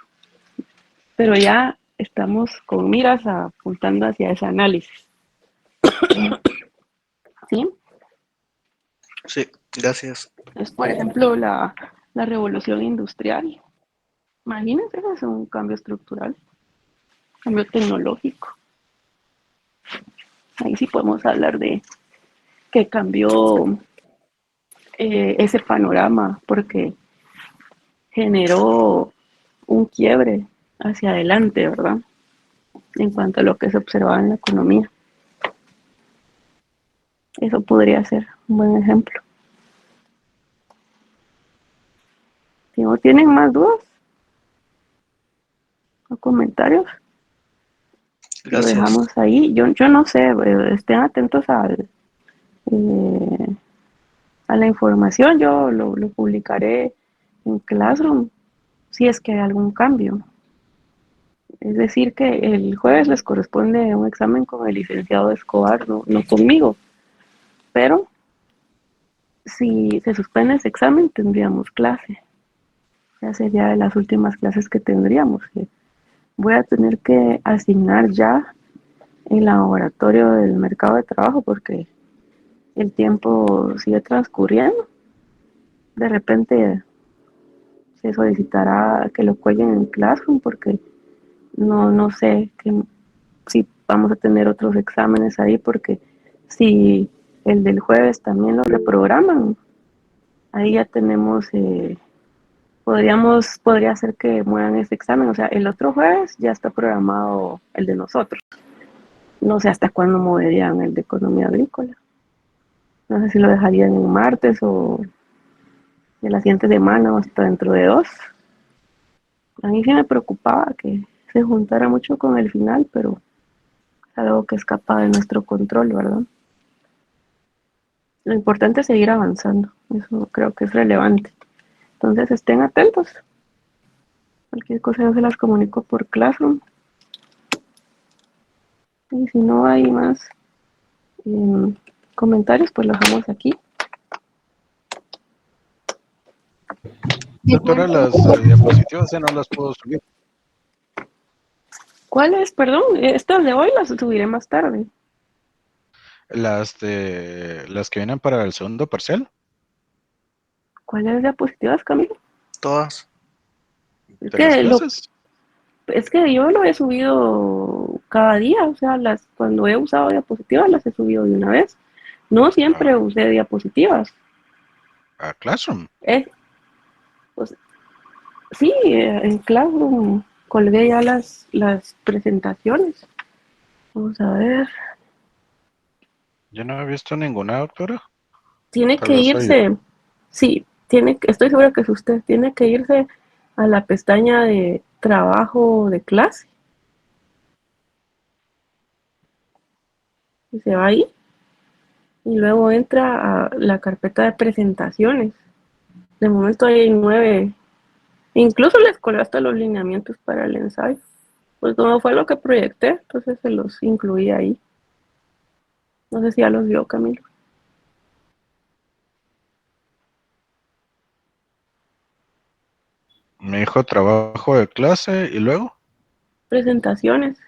Speaker 1: Pero ya estamos con miras apuntando hacia ese análisis. ¿Sí?
Speaker 3: Sí, gracias.
Speaker 1: Es, por ejemplo, la revolución industrial. Imagínense, eso es un cambio estructural, cambio tecnológico. Ahí sí podemos hablar de que cambió ese panorama porque generó un quiebre hacia adelante, ¿verdad? En cuanto a lo que se observaba en la economía. Eso podría ser un buen ejemplo. Si no tienen más dudas o comentarios,
Speaker 3: Gracias.
Speaker 1: lo dejamos ahí. Yo no sé, estén atentos a la información. Yo lo publicaré en Classroom si es que hay algún cambio. Es decir, que el jueves les corresponde un examen con el licenciado Escobar, no conmigo. Pero si se suspende ese examen, tendríamos clase. Ya sería de las últimas clases que tendríamos. Voy a tener que asignar ya el laboratorio del mercado de trabajo porque el tiempo sigue transcurriendo. De repente se solicitará que lo cuelguen en Classroom porque no sé si vamos a tener otros exámenes ahí, porque si el del jueves también lo reprograman, ahí ya tenemos, podría ser que muevan ese examen. O sea, el otro jueves ya está programado el de nosotros. No sé hasta cuándo moverían el de economía agrícola. No sé si lo dejarían en martes o de la siguiente semana o hasta dentro de 2. A mí sí me preocupaba que se juntara mucho con el final, pero es algo que escapa de nuestro control, ¿verdad? Lo importante es seguir avanzando. Eso creo que es relevante. Entonces estén atentos. Cualquier cosa yo se las comunico por Classroom. Y si no hay más comentarios, pues lo dejamos aquí.
Speaker 2: Doctora, las diapositivas ya no las puedo subir.
Speaker 1: ¿Cuáles? Perdón, estas de hoy las subiré más tarde.
Speaker 2: Las que vienen para el segundo parcial.
Speaker 1: ¿Cuáles diapositivas, Camilo?
Speaker 3: Todas.
Speaker 2: ¿De las clases?
Speaker 1: Es que yo lo he subido cada día, o sea, cuando he usado diapositivas las he subido de una vez. No siempre usé diapositivas.
Speaker 2: ¿A Classroom?
Speaker 1: Pues, sí, en Classroom colgué ya las presentaciones. Vamos a ver.
Speaker 2: Yo no he visto ninguna, doctora.
Speaker 1: Tiene
Speaker 2: Tal
Speaker 1: que
Speaker 2: vez soy yo.
Speaker 1: irse, sí, estoy segura que es usted, tiene que irse a la pestaña de trabajo de clase. Y se va ahí. Y luego entra a la carpeta de presentaciones. De momento hay 9. Incluso les colgué hasta los lineamientos para el ensayo. Pues como fue lo que proyecté, entonces se los incluí ahí. No sé si ya los vio, Camilo.
Speaker 2: Me dijo trabajo de clase y luego.
Speaker 1: Presentaciones.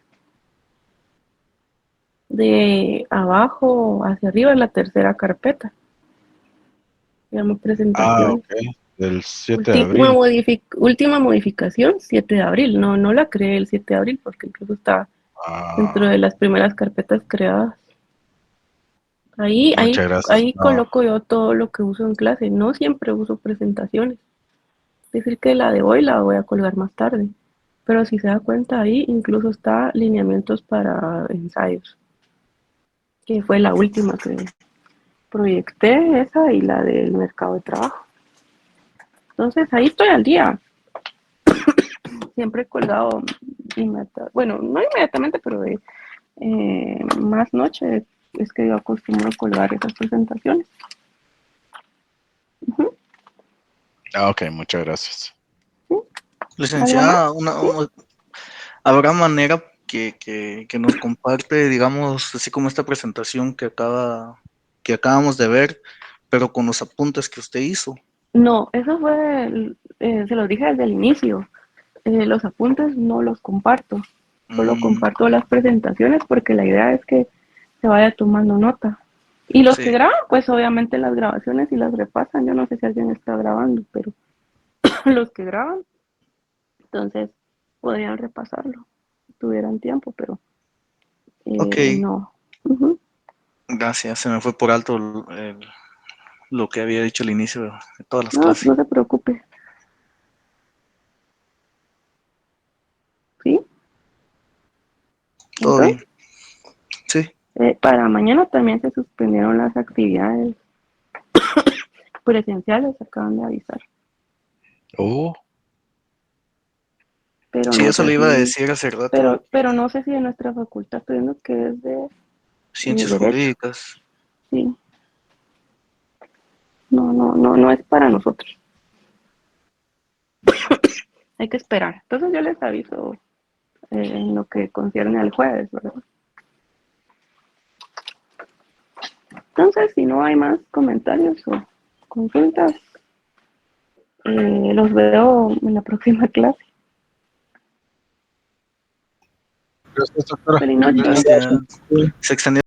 Speaker 1: De abajo hacia arriba es la tercera carpeta. Se llama presentaciones.
Speaker 2: Ok. Del 7 de abril.
Speaker 1: Última modificación, 7 de abril. No la creé el 7 de abril porque incluso está dentro de las primeras carpetas creadas.
Speaker 2: Muchas gracias.
Speaker 1: Ahí coloco yo todo lo que uso en clase. No siempre uso presentaciones. Es decir, que la de hoy la voy a colgar más tarde. Pero si se da cuenta, ahí incluso está lineamientos para ensayos, que fue la última que proyecté, esa y la del mercado de trabajo. Entonces ahí estoy al día. Siempre he colgado bueno, no inmediatamente, pero más noche es que yo acostumbro a colgar esas presentaciones.
Speaker 2: Ok, muchas gracias.
Speaker 1: ¿Sí?
Speaker 3: Licenciada, ¿habrá manera que nos comparte, digamos, así como esta presentación que acabamos de ver, pero con los apuntes que usted hizo?
Speaker 1: No, eso fue, se los dije desde el inicio. Los apuntes no los comparto, solo comparto las presentaciones porque la idea es que se vaya tomando nota. Y los que graban, pues obviamente las grabaciones y las repasan. Yo no sé si alguien está grabando, pero los que graban, entonces podrían repasarlo si tuvieran tiempo, pero no.
Speaker 3: Gracias, se me fue por alto lo que había dicho al inicio de todas las
Speaker 1: No,
Speaker 3: clases.
Speaker 1: no se preocupe. ¿Sí?
Speaker 3: Todo bien. Sí.
Speaker 1: Para mañana también se suspendieron las actividades presenciales, acaban de avisar. Pero
Speaker 3: Sí,
Speaker 1: no
Speaker 3: eso
Speaker 1: sé
Speaker 3: le iba a
Speaker 1: si-
Speaker 3: decir hace rato.
Speaker 1: pero no sé si en nuestra facultad, estoy viendo que es de
Speaker 3: Ciencias
Speaker 1: derecho.
Speaker 3: jurídicas.
Speaker 1: Sí. No es para nosotros. Hay que esperar. Entonces yo les aviso en lo que concierne al jueves, ¿verdad? Entonces, si no hay más comentarios o consultas, los veo en la próxima clase.
Speaker 6: Gracias, doctora.
Speaker 1: Feliz noche.
Speaker 3: Gracias. Se extendió